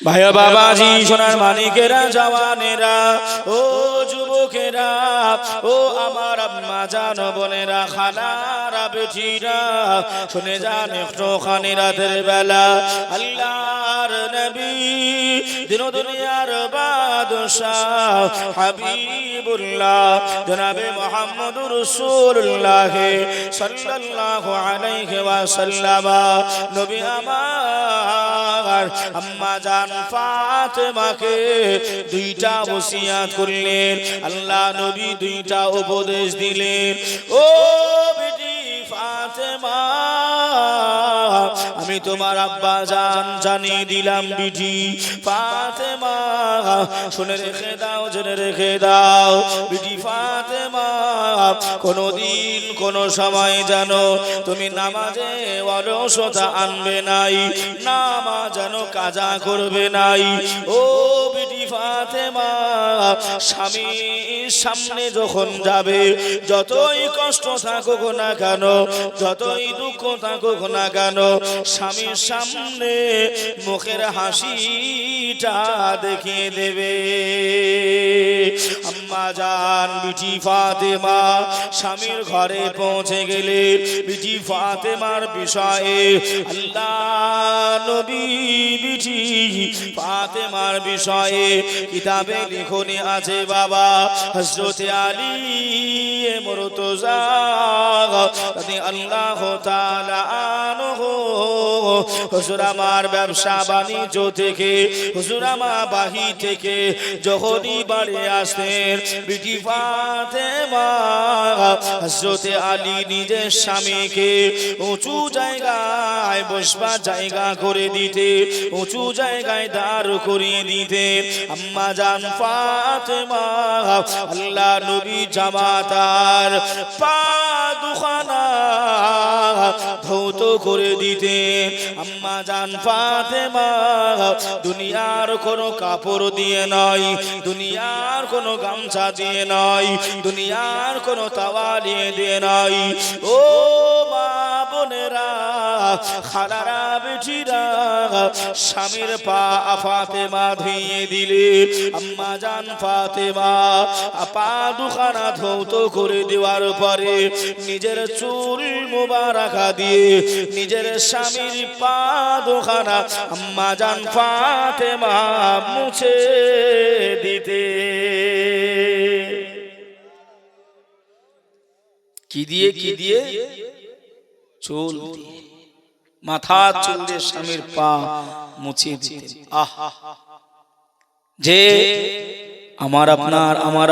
ভাইয়া বাবাজি সোনার মানিকেরা জওয়ানেরা ও যুবকেরা ও আমার আম্মা জান বোনেরা খালারা বেটিরা শুনে যান একটু খানি রাতের বেলা আল্লাহর নবী দিন দুনিয়ার বাদশাহ হাবিবুল্লাহ জনাবে মুহাম্মদুর রাসূলুল্লাহ সাল্লাল্লাহু আলাইহি ওয়াসাল্লাম নবী আমার আম্মা জান ফাতেমাকে দুইটা ওসিয়াত করলেন আল্লাহ নবী দুইটা উপদেশ দিলেন ও বেটি ফাতেমা আমি তোমার আব্বা জান জানিয়ে দিলাম বিটি ফাতেমা শুনে রেখে দাও জেনে রেখে দাও বিটি ফাতেমা কোনদিন কোন সময় জানো তুমি নামাজে অলসতা আনবে নাই নামাজ জানো কাজা করবে নাই ও বিটি ফাতেমা স্বামীর সামনে যখন যাবে যতই কষ্ট থাকুক না কেন যতই দুঃখ থাকুক না কেন স্বামীর সামনে মুখের হাসিটা দেখিয়ে দেবে আম্মা জান বিটি ফাতেমা স্বামীর ঘরে পৌঁছে গেলে বিটি ফাতেমার বিষয়ে আল্লাহ নবী বিটি ফাতেমার বিষয়ে কিতাবে লিখনি আছে বাবা হযরত আলী মুরতজা রাদিয়াল্লাহু তাআলা আনহু হুজুর আমার ব্যবসা বাণিজ্য থেকে হুজুর আমার বাহি থেকে যখনই বাড়ি আসতেন বিটি ফাতেমা হযরত আলী নিজের স্বামীকে উঁচু জায়গায় বসবার জায়গা করে দিতে উঁচু জায়গায় দাঁড় করিয়ে দিতে আম্মা জান ফাতেমা আল্লাহ নবী জামাতার পা দুখানা ধৌত করে দিতে আম্মা জান ফাতেমা দুনিয়ার কোনো কাপড় দিয়ে নয় দুনিয়ার কোনো গামছা দিয়ে নয় দুনিয়ার কোনো তাওয়ালি দিয়ে নয় ও মা বোনেরা খালারা বেটিরা স্বামীর পা ফাতেমা ধুইয়ে দিলে আম্মা জান ফাতেমা পা দুখানা ধৌত করে দেওয়ার পরে নিজের চুল মুবারাকা দিয়ে নিজের স্বামীর পা দুখানা আম্মা জান ফাতেমা মুছে দিতে কি দিয়ে চুল মাথা চুল দিয়ে স্বামীর পা মুছে দিতে যে আমার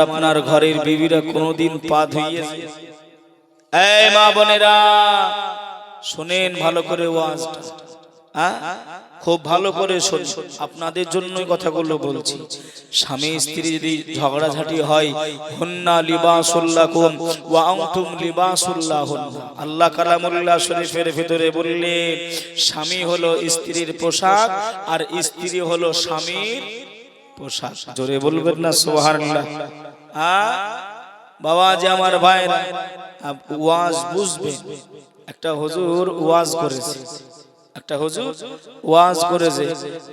আপনার ঘরের বিবিরা কোনোদিন পা ধুইয়েছে এই মা বোনেরা শুনেন ভালো করে ওয়াজটা খুব ভালো করে শুনুন আপনাদের জন্যই কথাগুলো বলছি স্বামী স্ত্রী যদি ঝগড়াঝাটি হয় হুন্না লিবাসুল লাকুম ওয়া আনতুম লিবাসুল লাহুন্না আল্লাহ কালামুল্লাহ শরীফের ভিতরে বললেন স্বামী হলো স্ত্রীর পোশাক আর স্ত্রী হলো স্বামীর পোশাক জোরে বলবেন না সুবহানাল্লাহ বাবা যে আমার ভাইরা ওয়াজ বুঝবেন একটা হুজুর ওয়াজ করেছে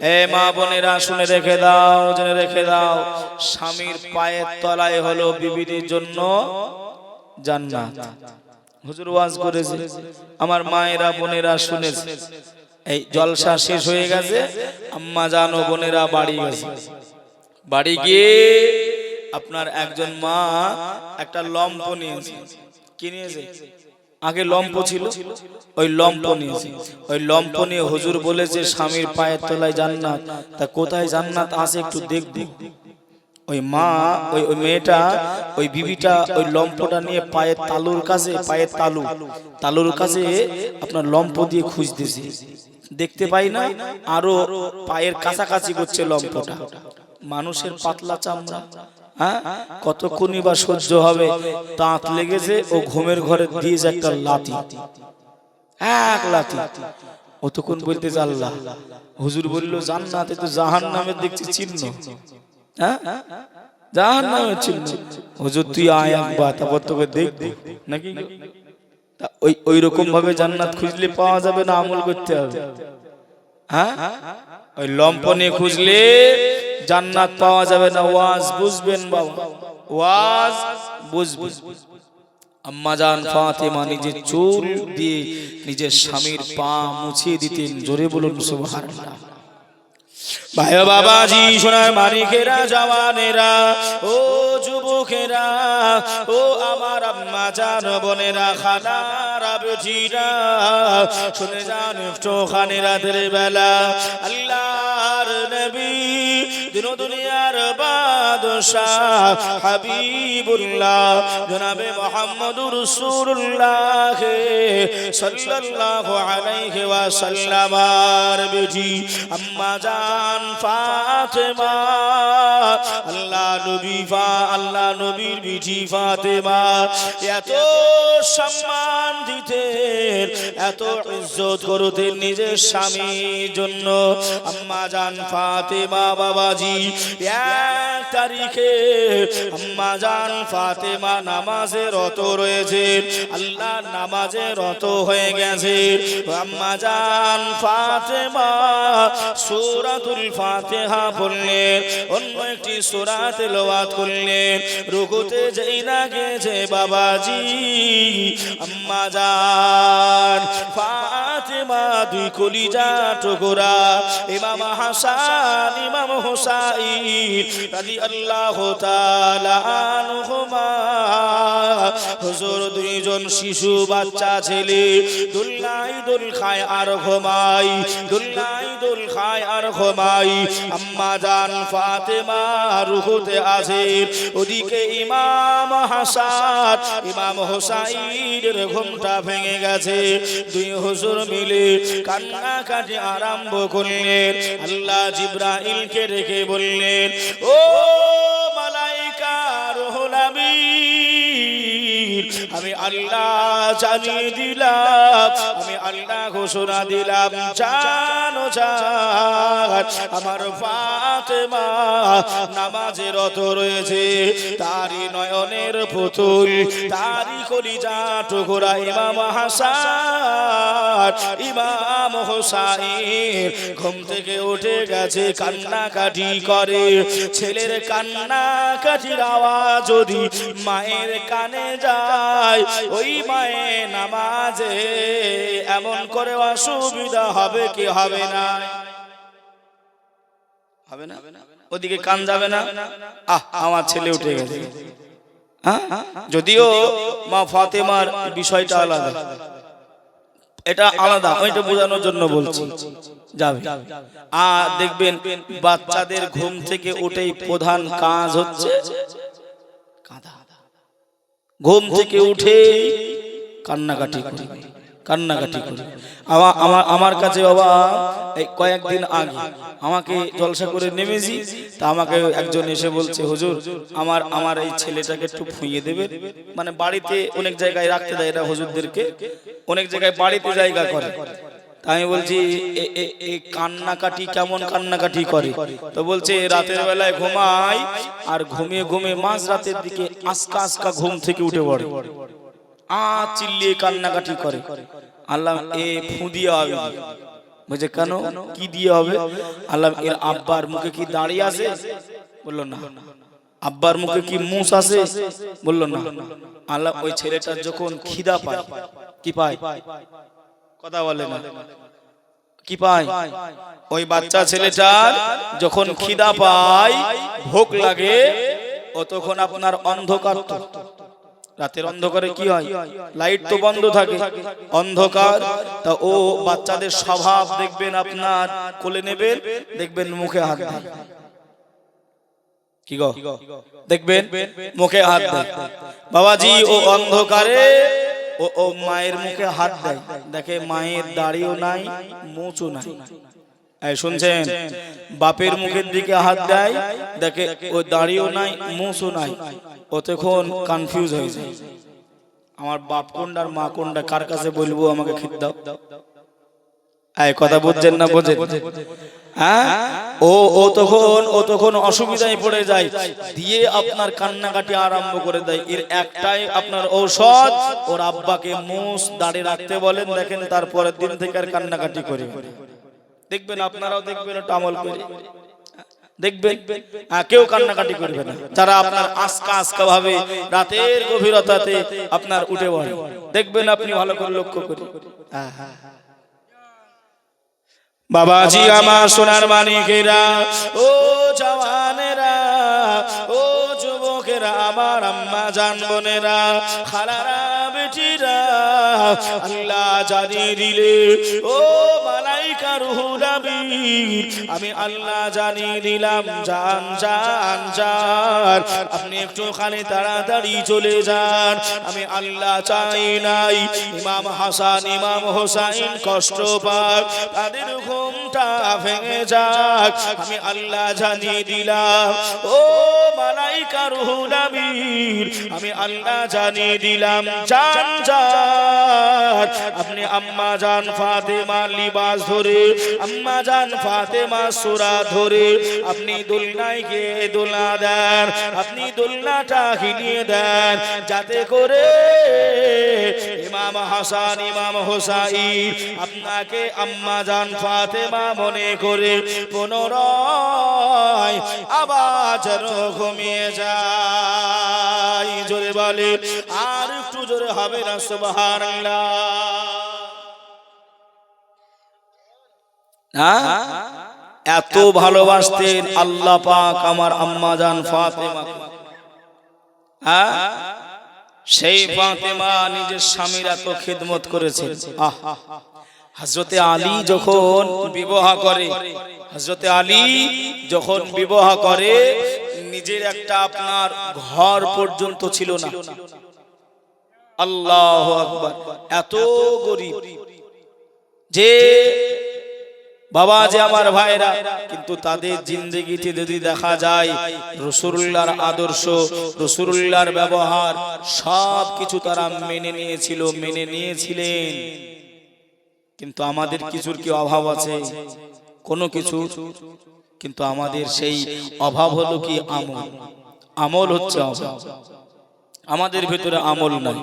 এ মা বোনেরা শুনে রেখে দাও জেনে রেখে দাও স্বামীর পায়ের তলায় হলো বিবির জন্য জান্নাত হুজুর ওয়াজ করেছে আমার মায়েরা বোনেরা শুনেছে এই জলসা শেষ হয়ে গেছে আম্মা জানো বোনেরা বাড়ি গেছে বাড়ি গিয়ে আপনার একজন মা একটা লম্ফ নিয়েছে কি নিয়েছে আগে লম্ফ ছিল ওই লম্ফ নিয়েছে ওই লম্ফ নিয়ে হুজুর বলেছে স্বামীর পায়ের তলায় জান্নাত তা কোথায় জান্নাত আছে একটু দেখব ওই মা ওই মেয়েটা ওই বিবিটা ওই লম্ফটা নিয়ে পায়ের তালুর কাছে তালুর কাছে আপনার লম্ফ দিয়ে খুঁজতেছে দেখতে পাই না আরো পায়ের কাছাকাছি করছে লম্ফটা মানুষের পাতলা চামড়া কতক্ষণই বা সহ্য হবে দাঁত লেগেছে ও ঘুমের ঘরে দিয়েছে একটা লাথি এক লাথি অতক্ষণ বলতেছে আল্লাহ হুজুর বললো জান্নাতে তো জাহান্নামের দেখছি চিহ্ন জাহান্নামের চিহ্ন হুজুর তুই আয় একবার তারপর তোকে দেখবো নাকি ওই রকম ভাবে জান্নাত খুঁজলে পাওয়া যাবে না আমল করতে হবে ওই লম্পনে খুঁজলে জান্নাত পাওয়া যাবে না। ওয়াজ বুঝবেন বাবা, ওয়াজ বুঝবেন। আম্মাজান ফাতেমা নিজের চুল দিয়ে নিজের স্বামীর পা মুছিয়ে দিতেন। জোরে বলুন সুবহানাল্লাহ। ভাই বাবাজি, সোনার মানিকেরা, জওয়ানেরা, ও যুবকেরা, ও আমার আম্মা জান বোনেরা, খালারা, বেটিরা, শুনে যান একটু খানে রাতের বেলা আল্লাহর নবী, দিন দুনিয়ার বাদশাহ হাবিবুল্লাহ জনাবে মুহাম্মদুর রাসূলুল্লাহ সাল্লাল্লাহু আলাইহি ওয়াসাল্লামের বেটি আম্মা জান ফাতেমা, আল্লাহ নবীর বিটি ফাতেমা এত সম্মান দিতেন, এত ইজ্জত করতেন নিজের স্বামীর জন্য। আম্মা জান ফাতেমা বাবাজি এক তারিখে আম্মা জান ফাতেমা নামাজে রত রয়েছে, আল্লাহ নামাজে রত হয়ে গেছে। আম্মা জান ফাতেমা সূরাতুল ফাতিহা পড়লেন, অন্য একটি সূরা তেলাওয়াত করলেন। রুকুতে যেই না গেছে বাবাজি আম্মা জান ফাতেমা দুই কলিজা টুকরা ইমাম হাসান ইমাম হুসাইন রাদিয়াল্লাহু তাআলা আনহুমা, হুজুর দুইজন শিশু বাচ্চা ছেলে দুল্লাই দুল খায় আর ঘুমাই, দুল্লাই দুল খায় আর ঘুমাই। আম্মা জান ফাতেমা রুকুতে আছে, ওদিকে ইমাম হাসান ইমাম হুসাইনের ঘুমটা ভেঙে গেছে। দুই হুজুর মিলে কান্নাকাটি আরম্ভ করলেন। আল্লাহ জিবরাইলকে ডেকে বললেন, ও মালাইকা রুহুল আমিন, আমি আল্লাহ জানিয়ে দিলাম, আমি আল্লাহ ঘোষণা দিলাম, জানো জান আমার ফাতেমা নামাজে রত রয়েছে। তারই নয়নের পুতুল, তারই কলিজা টুকরা ইমাম হাসান ইমাম হুসাইন ঘুম থেকে উঠে গেছে, কান্নাকাটি করে। ছেলের কান্নাকাটির আওয়াজ যদি মায়ের কানে যায়, ওই মায়ের নামাজে এমন করে অসুবিধা হবে কি হবে না? হবে না? ওদিকে কান যাবে না, আমার ছেলে উঠে গেছে। যদিও মা ফাতেমার বিষয়টা আলাদা, এটা আলাদা, ওইটা বোঝানোর জন্য বলছি। যাবে আর দেখবেন বাচ্চাদের ঘুম থেকে উঠেই প্রধান কাজ হচ্ছে কাঁদা। ঘুম থেকে উঠে কান্নাকাটি করে, কান্নাকাটি করে। আমার কাছে বাবা এই কয়েকদিন আগে আমাকে জলসা করে নেমেছি, তা আমাকে একজন এসে বলছে, হুজুর আমার এই ছেলেটাকে একটু ফুঁইয়ে দেবে। মানে বাড়িতে অনেক জায়গায় রাখতে দেয় এরা, হুজুরদেরকে অনেক জায়গায় বাড়িতে জায়গা করে। আমি বলছি এই কান্নাকাটি কেমন কান্নাকাটি করে? তো বলছে রাতের বেলায় ঘুমায়, আর ঘুমিয়ে ঘুমিয়ে মাঝ রাতের দিকে আস্কা আস্কা ঘুম থেকে উঠে পড়ে, চিল্লিয়ে কান্নাকাটি করে। আল্লাহ এ ফু দিয়ে হবে। বলছে কেন, কি দিয়ে হবে? আল্লাহ এর আব্বার মুখে কি দাড়ি আছে? বললো না। আব্বার মুখে কি মুছ আছে? বললো না। আল্লাহ ওই ছেলেটার যখন খিদা পায়, কি পায়? কথা বলে না, কি পায়? ওই বাচ্চা ছেলেটার যখন খিদা পায়, ভোগ লাগে, ও তখন আপনার অন্ধকার, রাতের অন্ধকারে কি হয়, লাইট তো বন্ধ থাকে, অন্ধকার। তা ও বাচ্চাদের স্বভাব দেখবেন, আপনার কোলে নেবেন, দেখবেন মুখে হাত দেয়। কি গো, দেখবেন মুখে হাত দেয়। বাবাজি ও অন্ধকারে ও মায়ের মুখে হাত দেয়, দেখে মায়ের দাড়িও নাই, মুছও নাই। শুনছেন? বাপের মুখের দিকে হাত দেয়, দেখে ও দাড়িও নাই, মুছও নাই। ও তখন কনফিউজ হয়ে যায়, আমার বাপ কোনটা আর মা কোনটা, কার কাছে বলবো, আমাকে খিদ দাও। কথা বুঝছেন না? বোঝেন? হ্যাঁ, ও তখন অসুবিধায় পড়ে যায়, দিয়ে আপনার কান্নাকাটি আরম্ভ করে দেয়। এর একটাই আপনার ঔষধ, ওর আব্বাকে মুছ দাঁড়িয়ে রাখতে বলেন, দেখেন তারপরের দিন থেকে আর কান্নাকাটি করে। দেখবেন, আপনারাও দেখবেন, ওটা আমল করে দেখবেন, কেউ কান্নাকাটি করবে না। যারা আপনার আস্কা আস্কা ভাবে রাতের গভীরতাতে আপনার উঠে পড়ে, দেখবেন আপনি ভালো করে লক্ষ্য করে। বাবাজি আমার সোনার মানিকেরা, ও জওয়ানেরা, ও যুবকেরা, আমার আম্মা জান বোনেরা, খালারা, বেটিরা, আল্লাহ জানিয়ে দিলে, ও মালাইকা রুহুল আমিন, আমি আল্লাহ জানিয়ে দিলাম, জান জান জান, আপনি একটুখানি তাড়াতাড়ি চলে যান। আমি আল্লাহ চাই নাই ইমাম হাসান ইমাম হোসাইন কষ্ট পাক, তাদের ঘুমটা ভেঙে যাক। আমি আল্লাহ জানিয়ে দিলাম, ও মালাইকা রুহুল আমিন, আমি আল্লাহ জানিয়ে দিলাম, জান জান, আপনি আম্মা জান ফাতেমা লিবাস ধরে, আম্মা জান ফাতেমা সূরা ধরে আপনি দোলনায় গিয়ে দোলা দেন, আপনি দোলনাটা হিলিয়ে দেন, যাতে করে ইমাম হাসান ইমাম হোসাইন আপনাকে আম্মা জান ফাতেমা মনে করে পুনরায় আবার যেন ঘুমিয়ে যায়। জোরে বলে, আর একটু জোরে হবে না সুবহানাল্লাহ। এত ভালোবাসতেন আল্লাহ পাক আমার আম্মা জান ফাতেমা। সেই ফাতেমা নিজের স্বামীর এত খিদমত করেছেন। হযরতে আলী যখন বিবাহ করে, হযরতে আলী যখন বিবাহ করে, নিজের একটা আপনার ঘর পর্যন্ত ছিল না। আল্লাহু আকবার, এত গরীব যে বাবা যে আমার ভাইরা, কিন্তু তাদের জিন্দেগিতে যদি দেখা যায় রাসূলুল্লাহর আদর্শ, রাসূলুল্লাহর ব্যবহার সব কিছু তারা মেনে নিয়েছিল, মেনে নিয়েছিলেন। কিন্তু আমাদের কিছুর কি অভাব আছে? কোনো কিছু। কিন্তু আমাদের সেই অভাব হলো কি আমল। আমল হচ্ছে অভাব, আমাদের ভিতরে আমল নাই।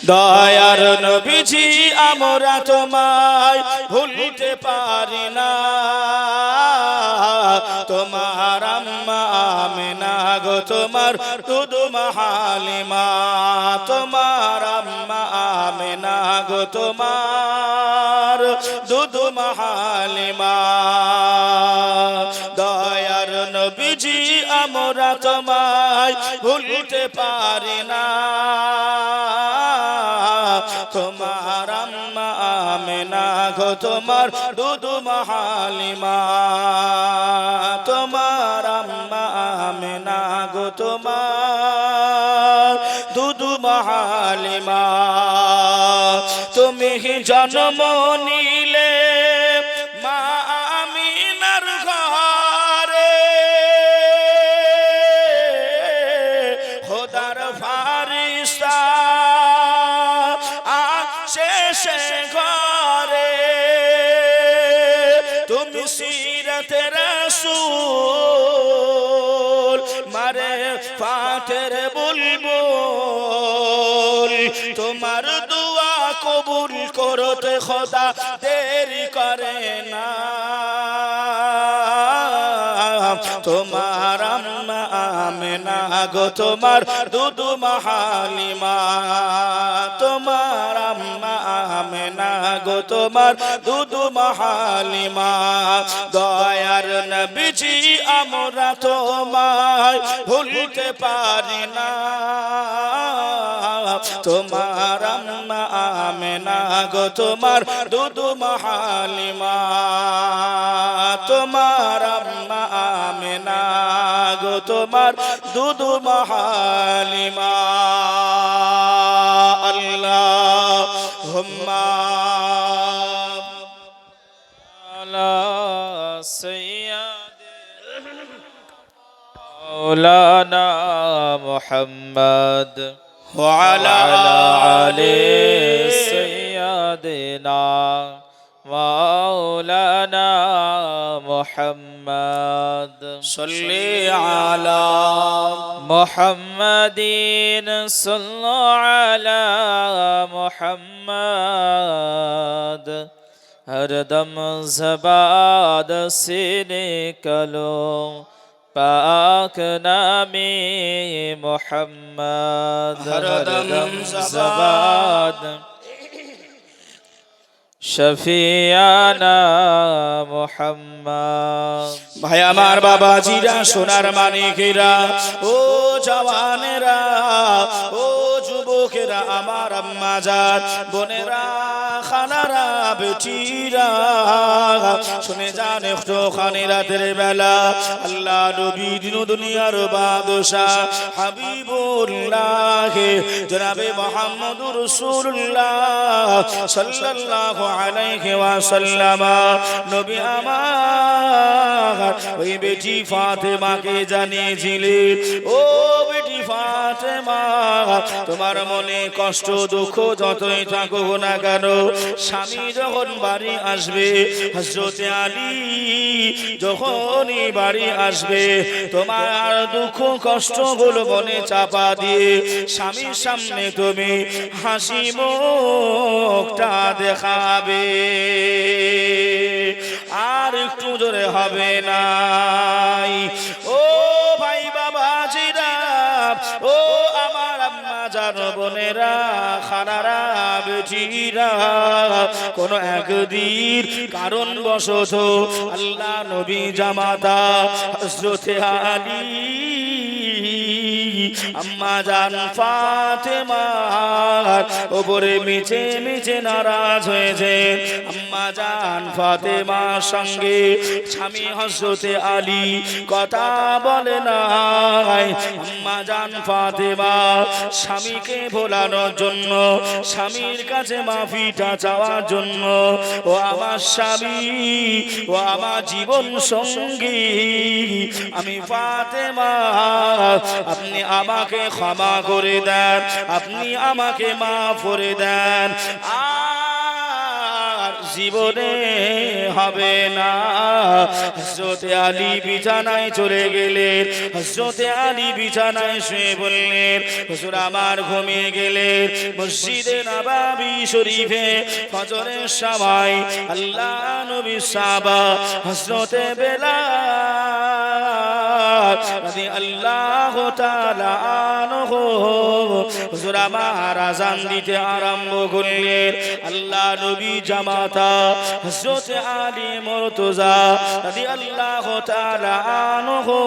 দয়ার নবীজি আমরা তোমায় ভুলতে পারি না, তোমার আম্মা আমেনা গো, তোমার দুধ হালিমা, তোমার আম্মা আমেনা গো, তোমার দুধ হালিমা। দয়ার নবীজি আমরা তোমায় ভুলতে পারি না, তোমার আম্মা আমেনা গো, তোমার দুধ হালিমা, তোমার আম্মা আমেনা গো, তোমার দুধ হালিমা। তুমি জন্ম নিলে মা আমিনার ঘরে, খোদার ফারিস্তা আসে ঘরে, তুমি সিরাতে রাসূল মারে ফাতের বুলবুল, তোমার দুয়া কবুল করতে খোদা দেরি করে না, তোমার আম্মা আমেনা গো, তোমার দুধ হালিমা, তোমার আম্মা আমেনা গো, তোমার দুধ হালিমা। দয়ার নবীজি আমরা তোমায় ভুলতে পারি না, তোমার আম্মা আমেনা গো, তোমার দুধ হালিমা, তোমার আম্মা আমেনা গো, তোমার দুধ হালিমা। আল্লাহুম্মা আলা সাইয়্যিদিনা মাওলানা মুহাম্মদ ওয়া আলা আলি সাইয়্যিদিনা মাওলানা মুহাম্মদ। সাল্লি আলা মুহাম্মাদিন, সাল্লি আলা মুহাম্মাদ, हरदम ज़बान से निकलो पाक नामे मोहम्मद हरदम ज़बान शफियाना मोहम्मद। ভাই আমার বাবাজিরা, সোনার মানিকেরা, ও জওয়ানেরা, ও যুবকেরা, আমার আম্মাজান, বোনেরা, খানারা, বেটিরা, শুনে যান একটুখানি রাতের বেলা আল্লাহ নবী দিন দুনিয়ার বাদশাহ হাবিবুল্লাহ জনাবে মুহাম্মদুর রাসূলুল্লাহ সাল্লাল্লাহু আলাইহি ওয়াসাল্লাম নবী আমার ওই বেটি ফাতেমাকে জানিয়েছিলেন, ও বেটি ফাতেমা, তোমার মনে কষ্ট দুঃখ যতই থাকুক না কেন, স্বামী যখন বাড়ি আসবে, হযরতে আলী যখনই বাড়ি আসবে, তোমার দুঃখ কষ্টগুলো মনে চাপা দিয়ে স্বামীর সামনে তুমি হাসি মুখটা দেখাবে, আর একটু জোরে হবে নাই। ও ভাই বাবাজিরা, ও আমার আম্মা জান, বোনেরা, খানারা, বেটিরা, কোন একদিন কারণ বশত আল্লাহ নবী জামাতা হযরতে আলী আম্মা জান ফাতেমার ওপরে মিছে মিছে নারাজ হয়েছে। আম্মা জান ফাতেমার সঙ্গে স্বামী হযরতে আলী কথা বলে নাই। আম্মা জান ফাতেমা স্বামীকে ভোলানোর জন্য, স্বামীর কাছে মাফিটা চাওয়ার জন্য, ও আমার স্বামী, ও আমার জীবন সঙ্গী, আমি ফাতেমা, আপনি আমাকে ক্ষমা করে দেন, আপনি আমাকে মাফ করে দেন, আর জীবনে হবে না। হযরতে আলী বিছানায় চলে গেলেন, হযরতে আলী বিছানায় শুয়ে বললেন, হুজুর আমার ঘুমিয়ে গেলেন। মসজিদে নববী শরীফে ফজরের সময় আল্লাহ নবী সাহাবা হযরতে বেলাল রাদিয়াল্লাহু তাআলা আনহু হুজুর আমার আযান দিতে আরম্ভ করলেন। আল্লাহ নবী জামাতা হযরতে আলী মুর্তজা রাদিয়াল্লাহু তাআলা আনহু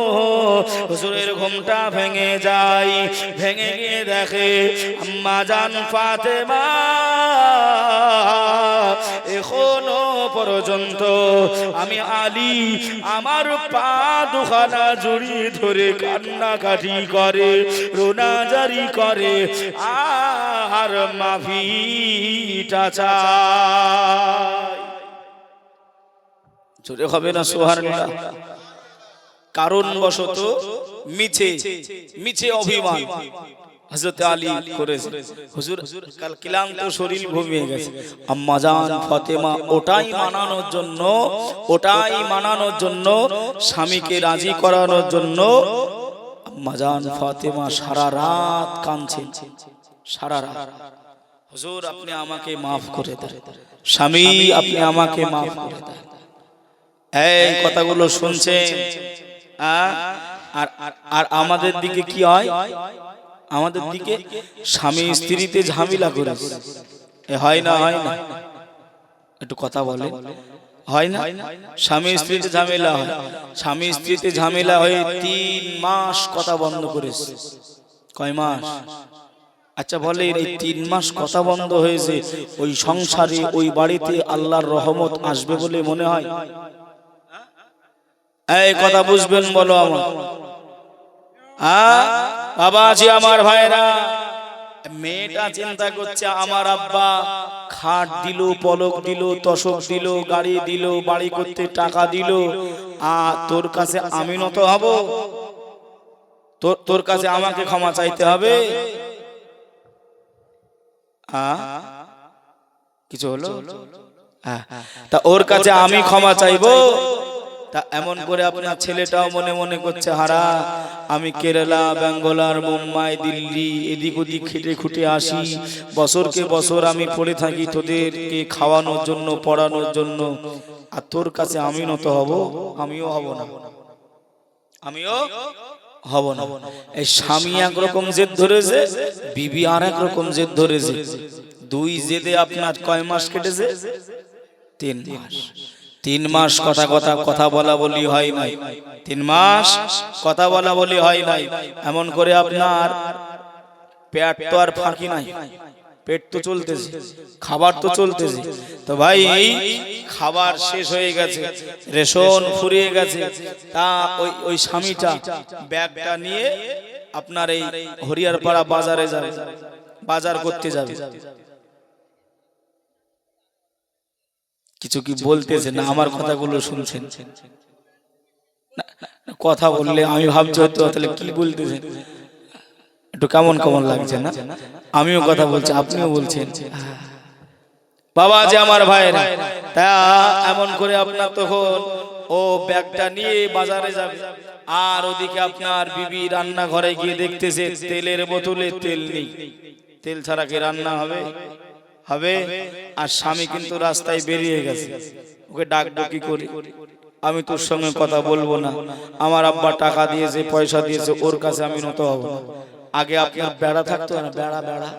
হুজুরের ঘুমটা ভেঙে যায়। ভেঙে গিয়ে দেখে আম্মা জান ফাতেমা এখনো পর্যন্ত আমি আলী আমার পা দুখানা জড়িয়ে ধরে কান্নাকাটি করে, রোনাজারি করে, আর মাফিটা চায়। জোরে হবে না সুবহানাল্লাহ? কারণ বশত মিছে মিছে অভিমান হযরত আলী করেছে। হুজুর কাল ক্লান্ত শরীর ঘুমিয়ে গেছে, আম্মা জান ফাতেমা ওটাই মানানোর জন্য স্বামীকে রাজি করানোর জন্য আম্মা জান ফাতেমা সারা রাত কাঁদছেন, সারা রাত। হুজুর আপনি আমাকে মাফ করে দেন, স্বামী আপনি আমাকে মাফ করে দেন। এই কথাগুলো শুনছেন, আর আমাদের দিকে কি হয়? আমাদের দিকে স্বামী স্ত্রীতে ঝামেলা করে, হয় না? হয় না? একটু কথা বলে, হয় না? স্বামী স্ত্রীতে ঝামেলা হয়, স্বামী স্ত্রীতে ঝামেলা হয়ে 3 মাস কথা বন্ধ করেছে। কয় মাস? আচ্ছা বলে এই 3 মাস কথা বন্ধ হয়েছে, ওই সংসারে ওই বাড়িতে আল্লাহর রহমত আসবে বলে মনে হয়? এই কথা বুঝবেন বলো আমার বাবাজি, আমার ভাইরা। মেয়েটা চিন্তা করছে আমার আব্বা খাট দিল, পলক দিল, তসক দিল, গাড়ি দিল, বাড়ি করতে টাকা দিল, আর তোর কাছে আমি নত হব? তোর কাছে আমাকে ক্ষমা চাইতে হবে? কিছু হলো? তা ওর কাছে আমি ক্ষমা চাইবো? তা এমন করে আপনার ছেলেটাও মনে মনে করছে হারা আমি কেরালা বেঙ্গলার মুম্বাই দিল্লি এদিক ওদিক খেটে খুঁটে আসি, বছরকে বছর আমি পড়ে থাকি তোদেরকে খাওয়ানোর জন্য পড়ানোর জন্য, আর তোর কাছে আমি নত হব? আমিও হব না, আমিও হব না। এই স্বামী একরকম জেদ ধরেছে, বিবি আর একরকম জেদ ধরেছে। দুই জেদে আপনার কয় মাস কেটেছে? 3 মাস। 3 মাস কথা বলা বলি হয় নাই। 3 মাস কথা বলা বলি হয় নাই। এমন করে আপনার পেট তো আর ফাঁকি নাই, পেট তো চলতেছে, খাবার তো চলতেছে। তো ভাই খাবার শেষ হয়ে গেছে, রেশন ফুরিয়ে গেছে, তা ওই স্বামীটা ব্যাগটা নিয়ে আপনার এই হরিয়ারপাড়া বাজারে যাবে, বাজার করতে যাবে। কিছু কি বলতেছে না? আমার কথাগুলো শুনছেন? কথা বললে আমি ভাবছি হয়তো তাহলে কি বলতেছেন, একটু কেমন কেমন লাগছে না? আমিও কথা বলছি, আপনিও বলছেন। বাবা যে আমার ভাইরা, তা এমন করে আপনার তখন ও ব্যাগটা নিয়ে বাজারে যাবে, আর ওদিকে আপনার বিবি রান্নাঘরে গিয়ে দেখতেছে তেলের বোতলে তেল নেই। তেল ছাড়া কি রান্না হবে? হবে। আর স্বামী কিন্তু রাস্তায় বেরিয়ে গেছে, ওকে ডাকবো কি করে? আমি তোর সঙ্গে কথা বলবো না, আমার আব্বা টাকা দিয়েছে, পয়সা দিয়েছে, ওর কাছে আমি নত হব না। আগে আপনার বেড়া থাকতো না, বেড়া বেড়া,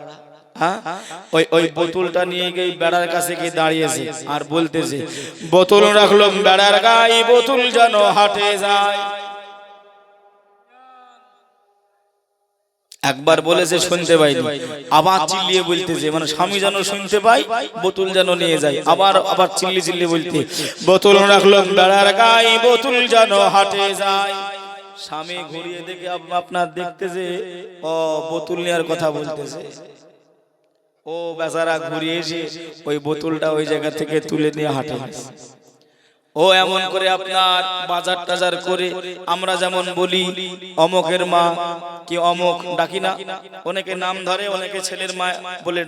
হ্যাঁ, ওই বোতলটা নিয়ে গিয়ে বেড়ার কাছে গিয়ে দাঁড়িয়েছে আর বলতেছে বোতল রাখলো বেড়ার গায়ে, বোতল যেন হাটে যায়। একবার বলেছে শুনতে পাইনি, আবার চিল্লিয়ে বলতেছে, মানে স্বামী যেন শুনতে পাই, বোতল যেন নিয়ে যায়। আবার চিল্লিয়ে বলতে বোতল রাখলো বেড়ার গায়ে, বোতল যেন হাটে যায়। স্বামী ঘুরিয়ে দেখে আপনার দেখতেছে ও বোতল নেওয়ার কথা বলতেছে। ও বেচারা ঘুরিয়ে এসে ওই বোতলটা ওই জায়গা থেকে তুলে নিয়ে হাঁটে। ও এমন করে আপনার বাজার টাজার করে, আমরা যেমন বলি অমকের মা কি অমক ডাকি না, অনেকে নাম ধরে, অনেকে ছেলের মা বলে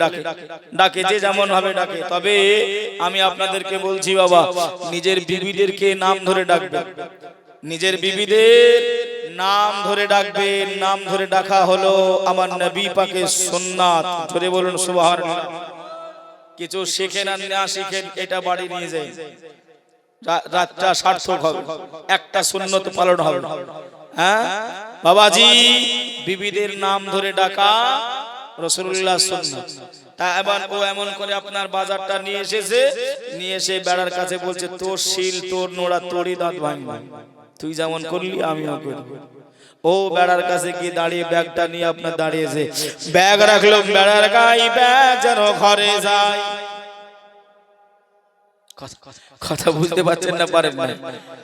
ডাকে, যে যেমন ভাবে ডাকে। তবে আমি আপনাদেরকে বলছি বাবা, নিজের বিবিদেরকে নাম ধরে ডাকবে, নিজের বিবিদের নাম ধরে ডাকবেন। নাম ধরে ডাকা হলো আমার নবী পাকের সুন্নাত। জোরে বলুন সুবহানাল্লাহ। কিছু শিখেন আর না শিখেন, এটা বাড়ি নিয়ে যায়, রাতটা সার্থক হবে, একটা সুন্নত পালন হবে। হ্যাঁ বাবাজি, বিবিদের নাম ধরে ডাকা রাসূলুল্লাহ সুন্নাত। তা ও এমন করে আপনার বাজারটা নিয়ে এসেছে, নিয়ে এসে বেড়ার কাছে বলছে তোর শিল, তোর নোড়া, তোরই দাঁত ভাঙবে, তুই যেমন করলি আমিও করব। ও বেড়ার কাছে গিয়ে দাঁড়িয়ে ব্যাগটা নিয়ে আপনার দাঁড়িয়েছে, ব্যাগ রাখলো বেড়ার গায়ে, ব্যাগ যেন ঘরে যায়। কথা বুঝতে পারছেন না? পারেন না?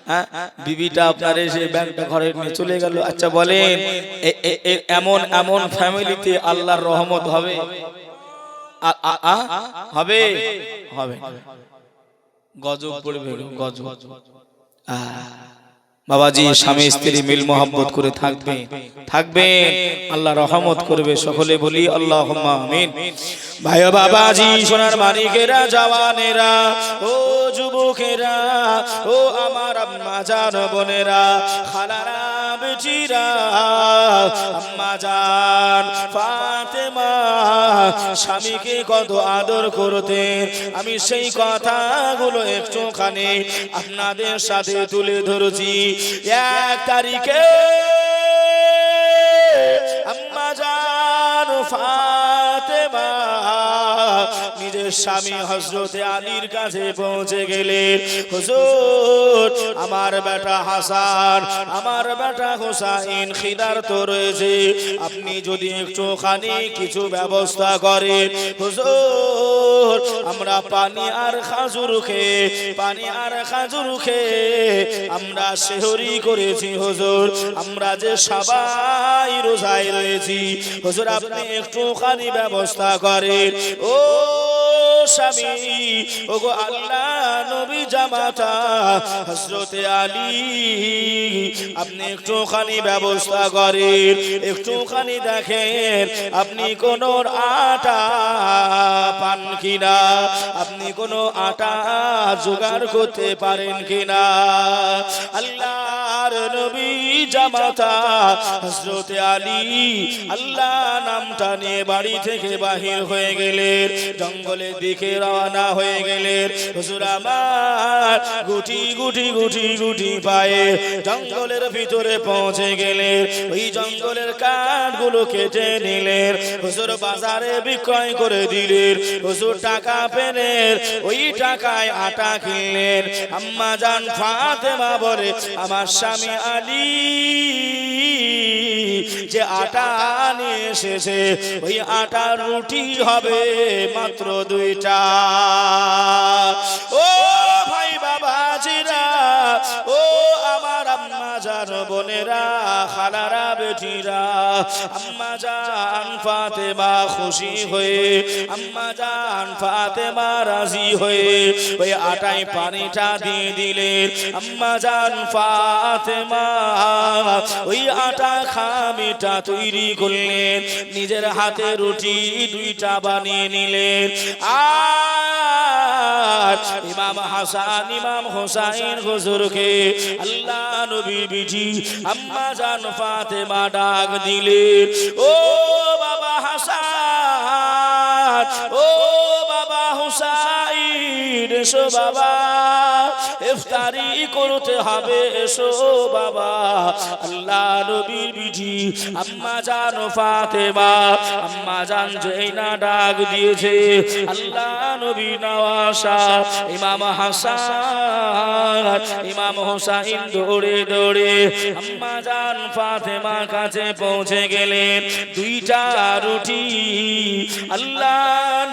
হ্যাঁ, বিবিটা আপনার এসে ব্যাগটা ঘরে নিয়ে চলে গেল। আচ্ছা বলেন, এমন এমন ফ্যামিলিতে আল্লাহর রহমত হবে? হবে? হবে। গজব পড়বে, গজব। বাবাজি, স্বামী স্ত্রী মিল মোহাব্বত করে থাকবেন, আল্লাহ রহমত করবে। সকলে বলি আল্লাহুম্মা আমিন। ভাই বাবাজি, সোনার মানিকেরা, জওয়ানেরা, ও যুবকেরা, ও আমার আম্মা জান বোনেরা, খালারা, বেটিরা, আম্মা জান ফাতেমা স্বামীকে কত আদর করতেন, আমি সেই কথাগুলো একটুখানি আপনাদের সাথে তুলে ধরেছি। 1 তারিখে আম্মা জান ফাতেমা নিজের স্বামী হযরতে আলীর কাছে পৌঁছে গেলেন। হুজুর, আমার বেটা হাসান, আমার বেটা হোসাইন ক্ষিধার্ত রয়েছে, আপনি যদি একটুখানি কিছু ব্যবস্থা করেন। হুজুর, আমরা পানি আর খাজুর খেয়ে আমরা সেহরি করেছি। হুজুর, আমরা যে সবাই রোজায় রয়েছি, হুজুর আপনি একটুখানি ব্যবস্থা করেন। ও স্বামী, ওগো আল্লাহ নবী জামাতা হযরতে আলী, আপনি একটুখানি ব্যবস্থা করেন, একটুখানি দেখেন আপনি কোন আটা পান কিনা, আপনি কোন আটা জোগাড় করতে পারেন কিনা। আল্লাহর নবী জামাতা হযরতে আলী আল্লাহ নামটা নিয়ে বাড়ি থেকে বাহির হয়ে গেলেন, জঙ্গলের দিকে রওনা হয়ে গেলেন। হুজুর আমার গুটি গুটি গুটি গুটি পায়ে জঙ্গলের ভিতরে পৌঁছে গেলেন। ওই জঙ্গলের কাঠগুলো কেটে নিলেন, হুজুর বাজারে বিক্রয় করে দিলেন। হুজুর টাকা পেলেন, ওই টাকায় আটা কিনলেন। আম্মা জান ফাতেমা বলে, আমার স্বামী আলী যে আটা নিয়ে এসেছে, ওই আটার রুটি হবে মাত্র 2টা। ও ভাই বাবাজিরা, ও আমার আম্মা জান বোনেরা, খালারা বেটিরা, আম্মা জান ফাতেমা খুশি হয়ে, আম্মা জান ফাতেমা রাজি হয়ে ওই আটায় পানিটা দিয়ে দিলেন। আম্মা জান ফাতেমা ওই আটা খামিটা তৈরি করলেন, নিজের হাতে রুটি 2টা বানিয়ে নিলেন। আর ইমাম হাসান ইমাম হোসাইন হুজুরকে আল্লাহ নবীর বিটি আম্মা জান ফাতেমা ডাক দিলেন, ও বাবা হাসান, ও বাবা হোসাইন, এসো বাবা, ইফতারি করতে হবে, এসো বাবা। আল্লাহ নবীর বিটি আম্মা জান ফাতেমা, আম্মা জান জেনা ডাক দিয়েছে। আল্লাহ নবী নওয়াসা ইমাম হাসান ইমাম হোসাইন দৌড়ে দৌড়ে আম্মা জান ফাতেমা কাছে পৌঁছে গেলেন। 2টা রুটি, আল্লাহ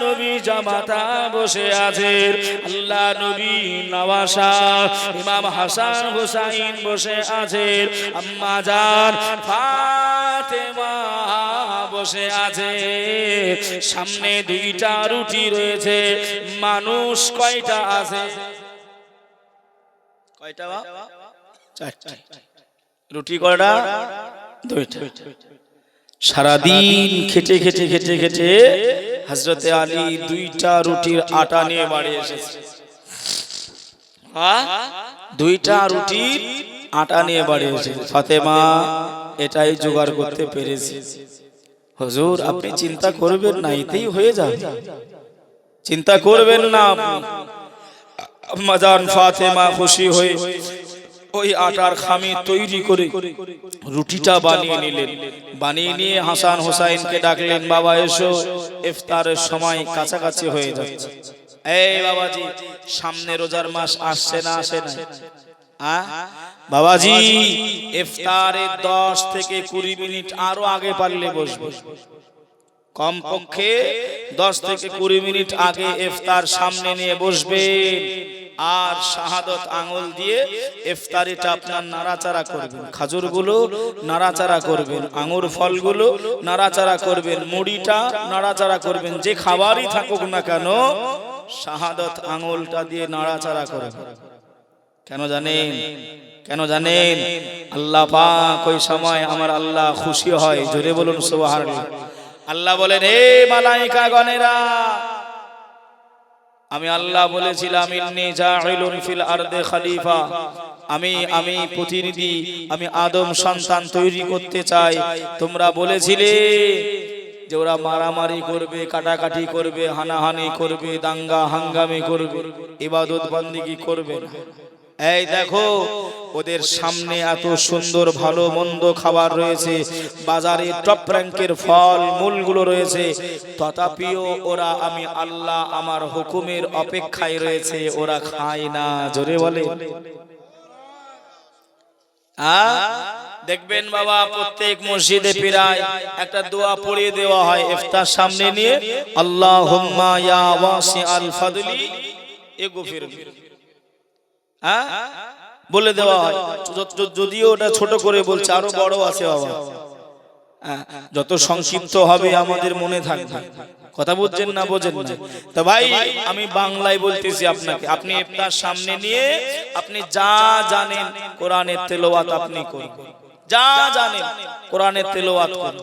নবী জামাতা বসে আছেন, আল্লাহ নবী নওয়াসা ইমাম হাসান হোসাইন বসে আছেন, আম্মা জান ফাতেমা বসে আছে। সামনে 2টা রুটি রয়েছে। মানুষ কয়টা আছে? কয়টা? 4টা। রুটি কয়টা? 2টা। সারাদিন খেটে খেটে খেটে খেটে হযরতে আলী 2টা রুটির আটা নিয়ে বাড়ি এসেছে। 2টা রুটির আটা নিয়ে বাড়ি এসেছে। ফাতেমা এটাই জোগাড় করতে পেরেছে। হুজুর আপনি চিন্তা করবেন না, এতেই হয়ে যাবে, চিন্তা করবেন না। আম্মা জান ফাতেমা খুশি হয়ে ওই আটার খামি তৈরি করে রুটিটা বানিয়ে নিলেন। বানিয়ে নিয়ে হাসান হোসাইনকে ডাকলেন, বাবা এসো, ইফতারের সময় কাছাকাছি হয়ে যাচ্ছে। এই বাবাজি, সামনে রোজার মাস আসছে না, আসে না? বাবাজি ইফতারের 10 থেকে 20 মিনিট আরো আগে পারলে বসবো, কমপক্ষে 10 থেকে 20 মিনিট আগে ইফতার সামনে নিয়ে বসবেন। আর শাহাদত আঙ্গুল দিয়ে ইফতারিটা আপনার নাড়াচাড়া করবেন, খাজুরগুলো নাড়াচাড়া করবেন, আঙ্গুর ফলগুলো নাড়াচাড়া করবেন, মুড়িটা নাড়াচাড়া করবেন। যে খাবারই থাকুক না কেন শাহাদত আঙ্গুলটা দিয়ে নাড়াচাড়া করবেন। কেন জানেন? কেন জানেন? আল্লাহ পাক ওই সময় আমার আল্লাহ খুশি হয়। জোরে বলুন সুবহানাল্লাহ। আল্লাহ বলেন, হে মালায়েকা গণেরা, আমি আল্লাহ বলেছিলাম ইন্নী জাইলুন ফিল আরদে খলিফা, আমি প্রতিনিধি, আমি আদম সন্তান তৈরি করতে চাই। তোমরা বলেছিলে যে ওরা মারামারি করবে, কাটাকাটি করবে, হানাহানি করবে, দাঙ্গা হাঙ্গামি করবে, ইবাদত বন্দেগী করবে না। এই দেখো ওদের সামনে এত সুন্দর ভালো মন্দ খাবার রয়েছে, বাজারে টপ র্যাঙ্কের ফল মূলগুলো রয়েছে, তথাপিও ওরা আমি আল্লাহ আমার হুকুমের অপেক্ষায় রয়েছে, ওরা খায় না। জোরে বলে। দেখবেন বাবা প্রত্যেক মসজিদে প্রায় একটা দোয়া পড়িয়ে দেওয়া হয় ইফতার সামনে নিয়ে, আল্লাহুম্মা ইয়া ওয়াসিআল ফাদলি ইগফির, বলে দেওয়া হয়। যদিও ওটা ছোট করে বলছে, আরো বড় আছে বাবা, যত সংক্ষিপ্ত হবে আমাদের মনে থাকবে। কথা বুঝছেন না বোঝেন না? তো ভাই আমি বাংলায় বলতেছি আপনাকে, আপনি ইফতার সামনে নিয়ে আপনি যা জানেন কোরআনের তেলাওয়াত আপনি করুন, যা জানেন কোরআনের তেলাওয়াত করুন,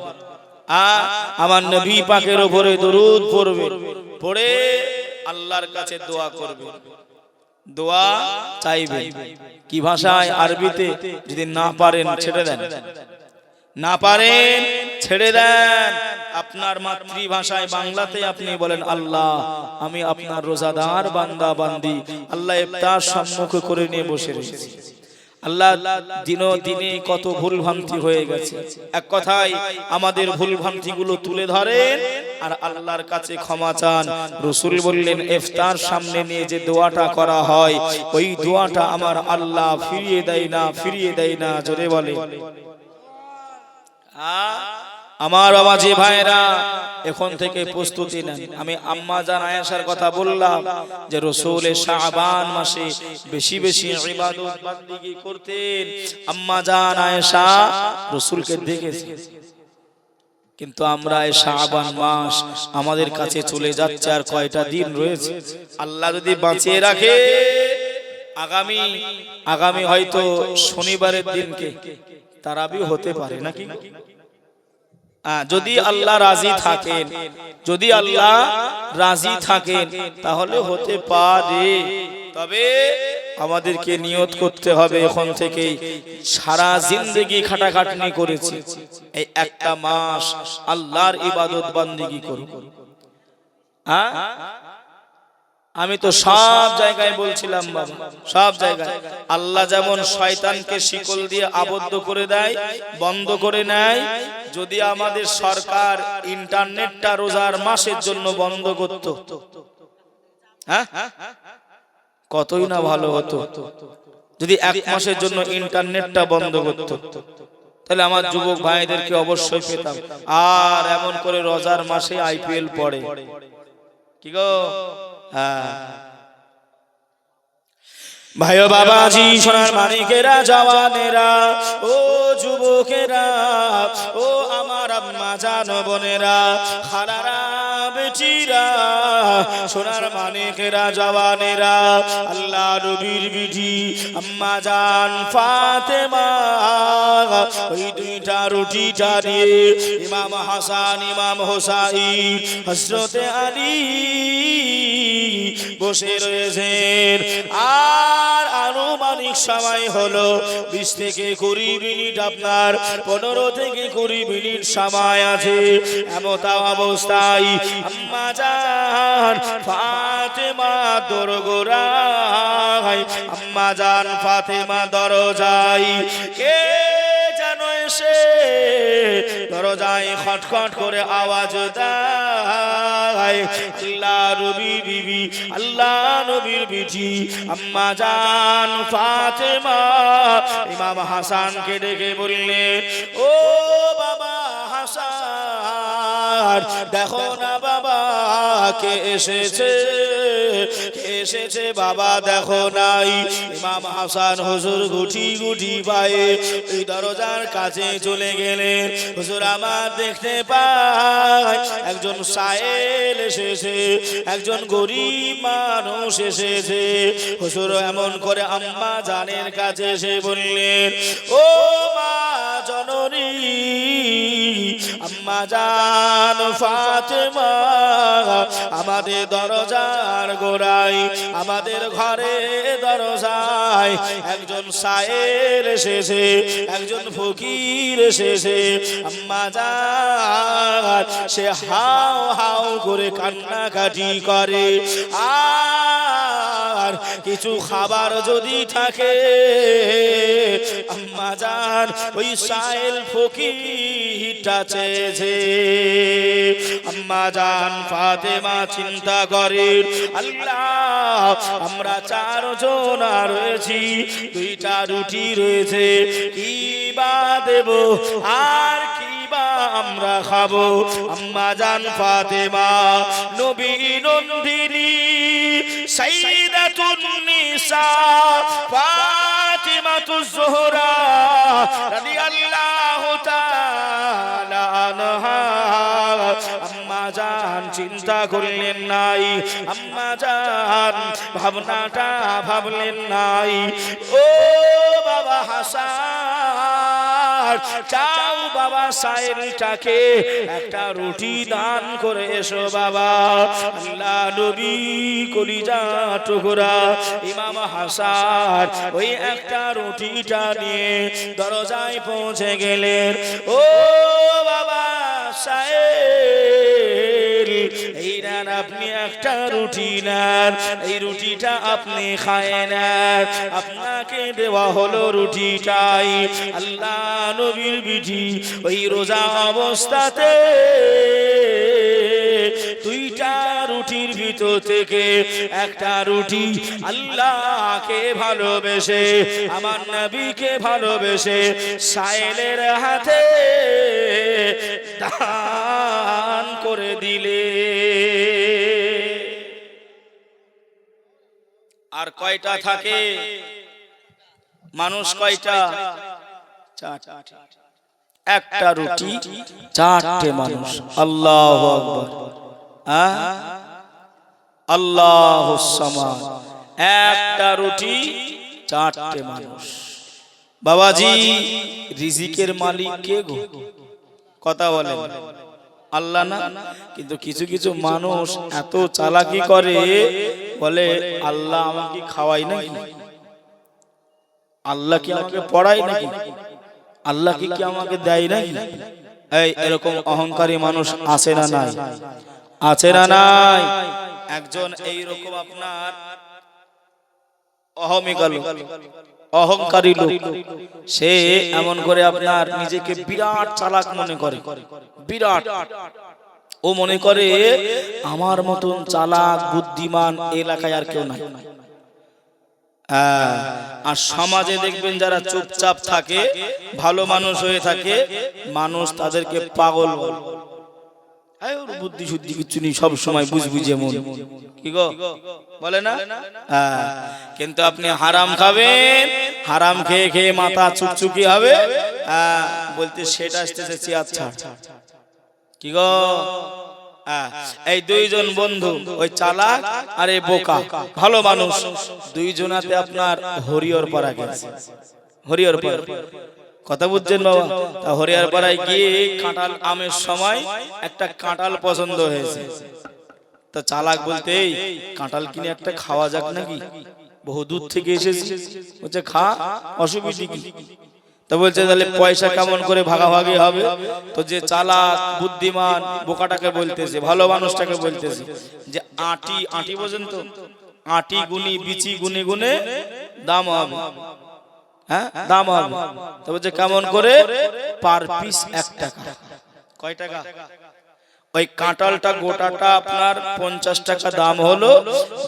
আর আমার নবী পাকের উপরে দরুদ পড়বে, পড়ে আল্লাহর কাছে দোয়া করবে, দোয়া চাইবে। কি ভাষায়? আরবিতে। যদি না পারেন ছেড়ে দেন, না পারেন ছেড়ে দেন। আপনার মাতৃভাষায় বাংলাতে আপনি বলেন, আল্লাহ আমি আপনার রোজাদার বান্দা বান্দি, আল্লাহ ইফতার সম্মুখ করে নিয়ে বসে রয়েছে। আল্লাহ দিনে কত ভুল ভ্রান্তি হয়ে গেছে, এক কথায় আমাদের ভুল ভ্রান্তি গুলো তুলে ধরেন আর আল্লাহর কাছে ক্ষমা চান। রাসূল বললেন ইফতার সামনে নিয়ে যে দোয়াটা করা হয়, ওই দোয়াটা আমার আল্লাহ ফিরিয়ে দেয় না, ফিরিয়ে দেয় না। জোরে বলে আমার বাবাজি ভাইরা, এখন থেকে প্রস্তুতি নেন। আমি আম্মা জান আয়েশার কথা বললাম যে রাসূল শাবান মাসে বেশি বেশি ইবাদত বান্দিগি করতেন। আম্মা জান আয়েশা রাসূলকে দেখেছেন, কিন্তু আমরা এই শাবান মাস আমাদের কাছে চলে যাচ্ছে, আর কয়টা দিন রয়েছে। আল্লাহ যদি বাঁচিয়ে রাখে আগামী হয়তো শনিবারের দিনকে তারাবি হতে পারে নাকি? যদি আল্লাহ রাজি থাকেন, যদি আল্লাহ রাজি থাকেন তাহলে হতে পারে। তবে আমাদেরকে নিয়ত করতে হবে এখন থেকে, সারা জিন্দেগি খাটাখাটনি করেছি, এই একটা মাস আল্লাহর ইবাদত বান্দিগি করব। আমি তো সব জায়গায় বলছিলাম বাবা, সব জায়গায় আল্লাহ যেমন শয়তানকে শিকল দিয়ে আবদ্ধ করে দেয়, বন্ধ করে নেয়, যদি আমাদের সরকার ইন্টারনেটটা রোজার মাসের জন্য বন্ধ করত, হ্যাঁ কতই না ভালো হতো। যদি এক মাসের জন্য ইন্টারনেটটা বন্ধ করত, তাহলে আমার যুবক ভাইদেরকে অবশ্যই পেতাম। আর এমন করে রোজার মাসে আইপিএল পড়ে, কি গো? ভাই ও বাবাজি, সোনার মানিকেরা, জওয়ানেরা, ও যুবকেরা, ও আমার আম্মা জান বোনেরা, খালারা, বেটিরা, সোনার মানিকেরা, জওয়ানেরা, আল্লাহ নবীর বিটি আম্মা জান ফাতেমা ওই দুইটা রুটিটা দিয়ে ইমাম হাসান, ইমাম হোসাইন, হযরতে আলী বসে রয়েছেন। আর আনুমানিক সময় হলো 20 থেকে 20 মিনিট, আপনার 15 থেকে 20 মিনিট সময় আছে। এমতা অবস্থায় আম্মা জান ফাতেমা দরগোড়ায়, আম্মা জান ফাতেমা দরজায়, কে যেন এসে দরজায় খটখট করে আওয়াজ দেয়। আল্লাহ নবীর বিবি, আল্লাহ নবীর বিটি আম্মা জান ফাতেমা ইমাম হাসানকে ডেকে বললেন, ও বাবা হাসান, দেখো না বাবা কে এসেছে, কে এসেছে বাবা, দেখো নাই। ইমাম হাসান হুজুর গুটি গুটি পায়ে ওই দরজার কাছে চলে গেলেন। হুজুর আমার দেখতে পায় একজন সায়েল এসেছে, একজন গরিব মানুষ এসেছে। হুজুর এমন করে আম্মা জানের কাছে এসে বললেন, ও মা জননী, আম্মা জান ফাতেমা, আমাদের দরজার গোড়ায়, আমাদের ঘরে দরজায় একজন সায়েল এসেছে, একজন ফকির এসেছে। আম্মা জান সে হাও হাও করে কান্নাকাটি করে, আর কিছু খাবার যদি থাকে আম্মা জান ওই সায়েল ফকিরটা চেয়েছে। আম্মা জান ফাতেমা চিন্তা করেন, আল্লাহ আমরা 4 জন রয়েছি, 2টা রুটি রয়েছে, কি বা দেব আর কি বা আমরা খাবো। আম্মা জান ফাতেমা নবী নন্দিনী সাইয়্যিদাতুন নিসা ফাতিমাতুজ জোহরা রাদিয়াল্লাহু তাআলা আনহা, আম্মা জান চিন্তা করলেন নাই, আম্মা জান ভাবনাটা ভাবলেন নাই। ও বাবা হাসান, চাও বাবা সাইলটাকে একটা রুটি দান করে এসো বাবা। আল্লাহ নবী কলিজা টুকরা ইমাম হাসান ওই একটা রুটিটা নিয়ে দরজায় পৌঁছে গেলেন। ও বাবা সাইল, এই নেন আপনি একটা রুটি নেন, এই রুটিটা আপনি খায় নেন, আপনাকে দেওয়া হলো রুটিটাই। আল্লাহ নবীর বিধি ওই রোজা অবস্থাতে দুইটা রুটির ভিতর থেকে একটা রুটি আল্লাহকে ভালোবেসে, আমার নবীকে ভালোবেসে সাইলের হাতে দান করে দিলে। আর কয়টা থাকে মানুষ? কয়টা? একটা রুটি চারটে মানুষ। আল্লাহু আকবার, আল্লাহুস সামাদ। একটা রুটি চারটে মানুষ। বাবাজি, রিজিকের মালিক কে গো? কথা বলেন, আল্লাহ না? কিন্তু কিছু কিছু মানুষ এত চালাকি করে, বলে আল্লাহ আমাকে খাওয়াই নাকি, আল্লাহ কি আমাকে পড়াই নাকি, আল্লাহ কি আমাকে দেয় নাকি? এই এরকম অহংকারী মানুষ আছে না নাই? আছে না নাই? একজন এইরকম আপনার অহংকারী লোক, সে এমন করে আপনার নিজেকে বিরাট চালাক মনে করে, বিরাট। ও মনে করে আমার মতন চালাক বুদ্ধিমান এলাকায় আর কেউ নাই। আর সমাজে দেখবেন যারা চুপচাপ থাকে, ভালো মানুষ হয়ে থাকে, মানুষ তাদেরকে পাগল বলে। বুদ্ধি শুদ্ধি কিছু নেই, সব সময় বুঝবুঝে মন, কি গো বলে না? কিন্তু আপনি হারাম খাবেন, হারাম খেয়ে খেয়ে মাথা চুকচুকি হবে, বলতে সেটা আসতেছে। আচ্ছা কি গো? এই দুইজন বন্ধু, ওই চালাক আর এই বোকা ভালো মানুষ, দুইজনাতে আপনার হরিহর পাড়া গেছে। হরিহর পাড়া, কথা বুঝছেন বাবা? তা হরিহর পাড়ায় গিয়ে কাঁঠাল আমের সময় একটা কাঁঠাল পছন্দ হয়েছে। তা চালাক বলতে, এই কাঁঠাল কিনে একটা খাওয়া যাক নাকি, বহু দূর থেকে এসেছি। বলছে খা, অসুবিধা কি? তা বলছে তাহলে পয়সা কেমন করে ভাগাভাগি হবে? তো যে চালাক বুদ্ধিমান বোকাটাকে বলতেছে, ভালো মানুষটাকে বলতেছে যে আটি, আটি বোঝেন তো, আটি গুনি বিচি গুনে গুনে দাম হবে। হ্যাঁ, দাম হবে। তো বলছে কেমন করে? পার পিস 1 টাকা। কয় টাকা? ওই কাঁঠালটা গোটাটা আপনার 50 টাকা দাম হলো।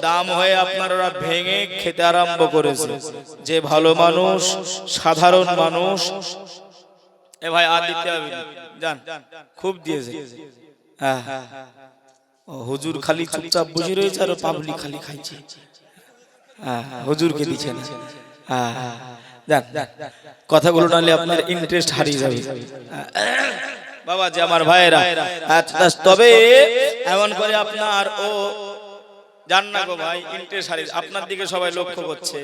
দাম হয়ে আপনার ওরা ভেঙে খেতে আরম্ভ করেছে। যে ভালো মানুষ, সাধারণ মানুষ, এ ভাই আর দিতে হবে জান, খুব দিয়েছে। হ্যাঁ, হুজুর খালি চুপচাপ বসে রয়েছে আর পাবলিক খালি খাইছে। হ্যাঁ, হুজুরকে দিচ্ছে না। হ্যাঁ, জান কথাগুলো নালে আপনার ইন্টারেস্ট হারিয়ে যাবে। বাবা যে আমার ভাইয়েরা, তবে এমন করে আপনার ও জান না গো ভাই, ইন্টারেস্ট হারিয়ে, আপনার দিকে সবাই লক্ষ্য করছে।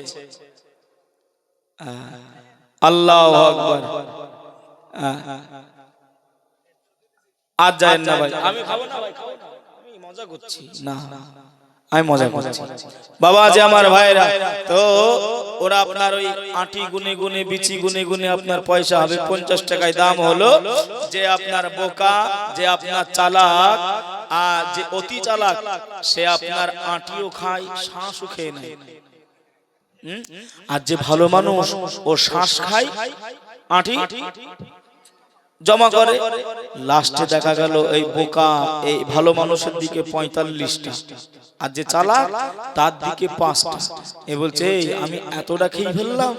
আল্লাহু আকবার। আজ যায় না ভাই, আমি খাবো না ভাই, আমি মজা করছি না, আমি মজা করছি। বাবা যে আমার ভাইরা, তো ওরা আপনার ওই আটি গুনে গুনে বিচি গুনে গুনে আপনার পয়সা হবে 50 টাকায় দাম হলো। যে আপনার বোকা, যে আপনার চালাক, আর যে অতি চালাক, সে আপনার আটিও খায়, শ্বাসও খেয়ে নেয়। আর যে ভালো মানুষ, ও শ্বাস খায়, আটি জমা করে। লাস্টে দেখা গেল এই বোকা এই ভালো মানুষের দিকে 45টা, আর যে চালাক তার দিকে 5টা। এ বলছে আমি এতটা খেয়ে ফেললাম,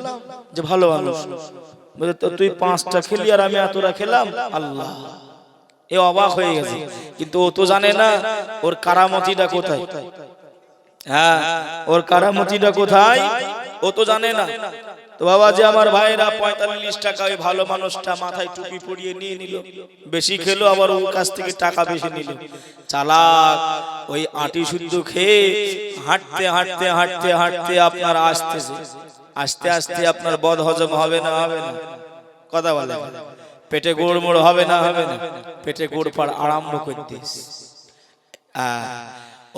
যে ভালো মানুষ বলে তুই 5টা খেলি আর আমি এতটা খেলাম। আল্লাহ, এ অবাক হয়ে গেছে। কিন্তু ও তো জানে না ওর কারামতিটা কোথায়। হ্যাঁ, ওর কারামতিটা কোথায় ও তো জানে না। তো বাবাজি আমার ভাইরা 45 টাকা ওই ভালো মানুষটা মাথায় টুপি পরিয়ে নিয়ে নিল, বেশি খেলো, আবার ওর কাছ থেকে টাকা বেশি নিল। চালাক, ওই আটি শুদ্ধ খেয়ে হাঁটতে হাঁটতে হাঁটতে হাঁটতে আপনার আস্তে আস্তে আপনার বদ হজম হবে না হবে না? কথা বলে, পেটে গোড়মোড় হবে না হবে না? পেটে গোড় পাড় আরম্ভ করতে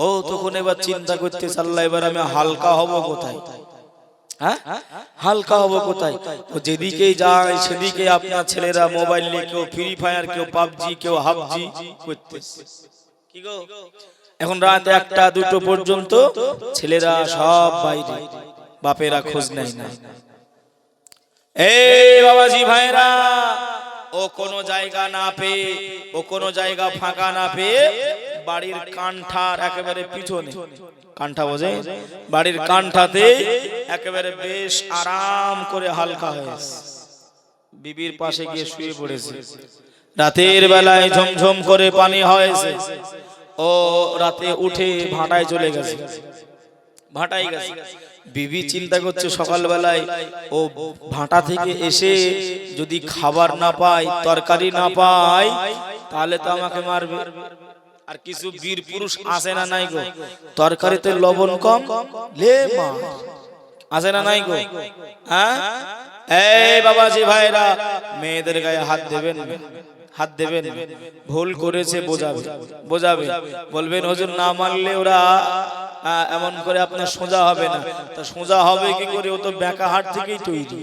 ও তখন এবার চিন্তা করতে আল্লাহ এবার আমি হালকা হব কোথায়? হ্যাঁ, হালকা হব কোথায়? ও যেদিকেই যায় সেদিকে আপনার ছেলেরা মোবাইল নিয়ে কেউ ফ্রি ফায়ার, কেউ পাবজি, কেউ হাবজি করতেছে। কি গো, এখন রাত 1টা 2টো পর্যন্ত ছেলেরা সব বাইরে, বাপেরা খোঁজ নেয় না। এই বাবাজি ভাইরা, ও কোনো জায়গা না পেয়ে, ও কোনো জায়গা ফাঁকা না পেয়ে বাড়ির কান্ঠার একেবারে পিছনে, কান্ঠা বোঝে, বাড়ির কান্ঠাতে একেবারে বেশ আরাম করে হালকা হয়েছে, বিবির পাশে গিয়ে শুয়ে পড়েছে। রাতের বেলায় ঝমঝম করে পানি হয়েছে, ও রাতে উঠে ভাটায় চলে গেছে, ভাটায় গেছে। বিবি চিন্তা করছে সকালবেলায় ও ভাটা থেকে এসে যদি খাবার না পায়, তরকারি না পায়, তাহলে তো আমাকে মারবে। আর কিছু বীর পুরুষ আসে না নাই গো, তরকারিতে লবণ কম লে মার, আসে না নাই গো? হ্যাঁ, এই বাবাজি ভাইরা, মেয়েদের গায়ে হাত দেবেন, হাত দেবেন, ভুল করেছে বোঝাবে, বোঝাবে, বলবেন হুজুর না মানলে ওরা এমন করে আপনার সোজা হবে না। তা সোজা হবে কি করে? ও তো বেঁকা হাট থেকেই তৈরি,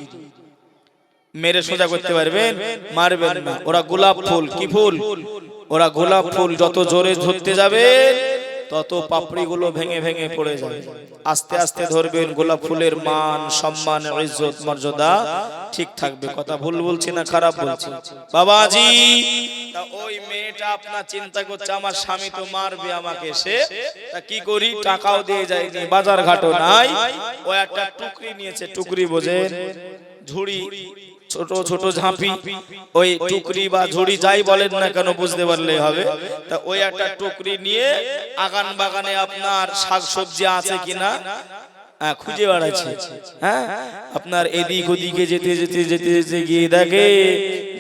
মেরে সোজা করতে পারবেন? মারবেন না। ওরা গোলাপ ফুল, কি ফুল? ওরা গোলাপ ফুল, যত জোরে ধরতে যাবেন তত পাপড়ি গুলো ভেঙে ভেঙে পড়ে যাবে। আস্তে আস্তে ধরবেন, গোলাপ ফুলের মান সম্মান ইজ্জত মর্যাদা ঠিক থাকবে। কথা ভুল বলছি না খারাপ বলছি? বাবাজি, তা ওই মেয়েটা আপনার চিন্তা করছে আমার স্বামী তো মারবে আমাকে, সে তা কি করি, টাকাও দিয়ে যায়নি, বাজার ঘাটও নাই, ও একটা টুকরি নিয়েছে, টুকরি বোঝেন, ঝুড়ি, ছোট ছোট ঝাঁপি, ওই টুকরি বা ঝুড়ি যাই বলেন না কেন বুঝতে পারলেই হবে। তা ওই একটা টুকরি নিয়ে আগান বাগানে আপনার শাকসবজি আছে কিনা খুঁজে বেড়াচ্ছে। হ্যাঁ, আপনার এদিক ওদিকে যেতে যেতে যেতে যেতে গিয়ে দেখে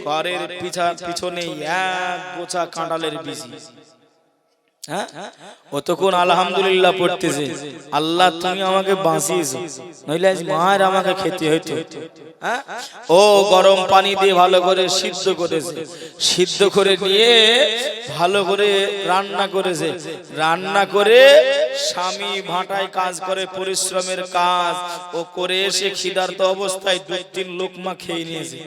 ঘরের পিছনে এক গোছা কাঁঠালের বিচি। হ্যাঁ, অতক্ষণ আলহামদুলিল্লাহ পড়তেছে, আল্লাহ তুমি আমাকে বাঁচিয়েছো, নইলে আজ মায়ের আমাকে খেতে হইতো। হ্যাঁ, ও গরম পানি দিয়ে ভালো করে সিদ্ধ করেছে, সিদ্ধ করে নিয়ে ভালো করে রান্না করেছে, রান্না করে স্বামী ভাটায় কাজ করে, পরিশ্রমের কাজ ও করে এসে খিদার্ত অবস্থায় 2-3 লোকমা খেয়ে নিয়েছে।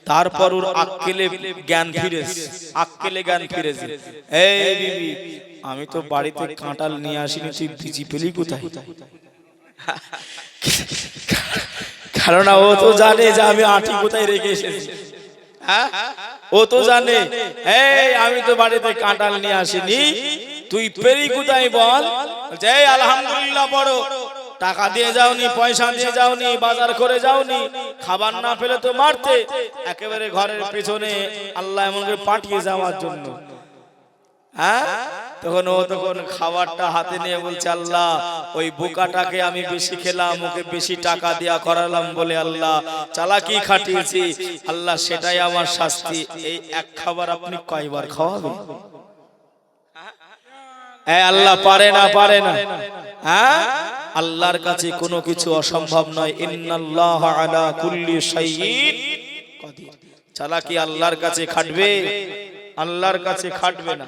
তারপর ওর আক্কেলে জ্ঞান ফিরেছে, আক্কেলে জ্ঞান ফিরেছে। এই বিবি, আমি তো বাড়িতে কাঁঠাল নিয়ে আসিনি, তুই বিচি পেলি কোথায়? কারণ ও তো জানে যে আমি আটি কোথায় রেখে এসেছি। হ্যাঁ, ও তো জানে, এই আমি তো বাড়িতে কাঁঠাল নিয়ে আসিনি, তুই পেলি কোথায় বল? যে আলহামদুলিল্লাহ বড়, টাকা দিয়ে যাওনি, পয়সা দিয়ে যাওনি, বাজার করে যাওনি, খাবার না পেলে তো মারতে, একেবারে ঘরের পিছনে আল্লাহ এমন করে পাঠিয়ে যাওয়ার জন্য। হ্যাঁ, তখন খাবারটা হাতে নিয়ে বলছে, আল্লাহ ওই বোকাটাকে আমি বেশি খেলাম, ওকে বেশি টাকা দেয়া করালাম বলে আল্লাহ চালাকি খাটিয়েছি, আল্লাহ সেটাই আমার শাস্তি। এই এক খাবার আপনি কয়বার খাওয়াবেন? আল্লাহ পারে না, পারে না। হ্যাঁ, আল্লাহর কাছে কোনো কিছু অসম্ভব নয়। ইন্নাল্লাহ আলা কুল্লি শাইইন কাদির। চালাকি আল্লাহর কাছে খাটবে, আল্লাহর কাছে খাটবে না।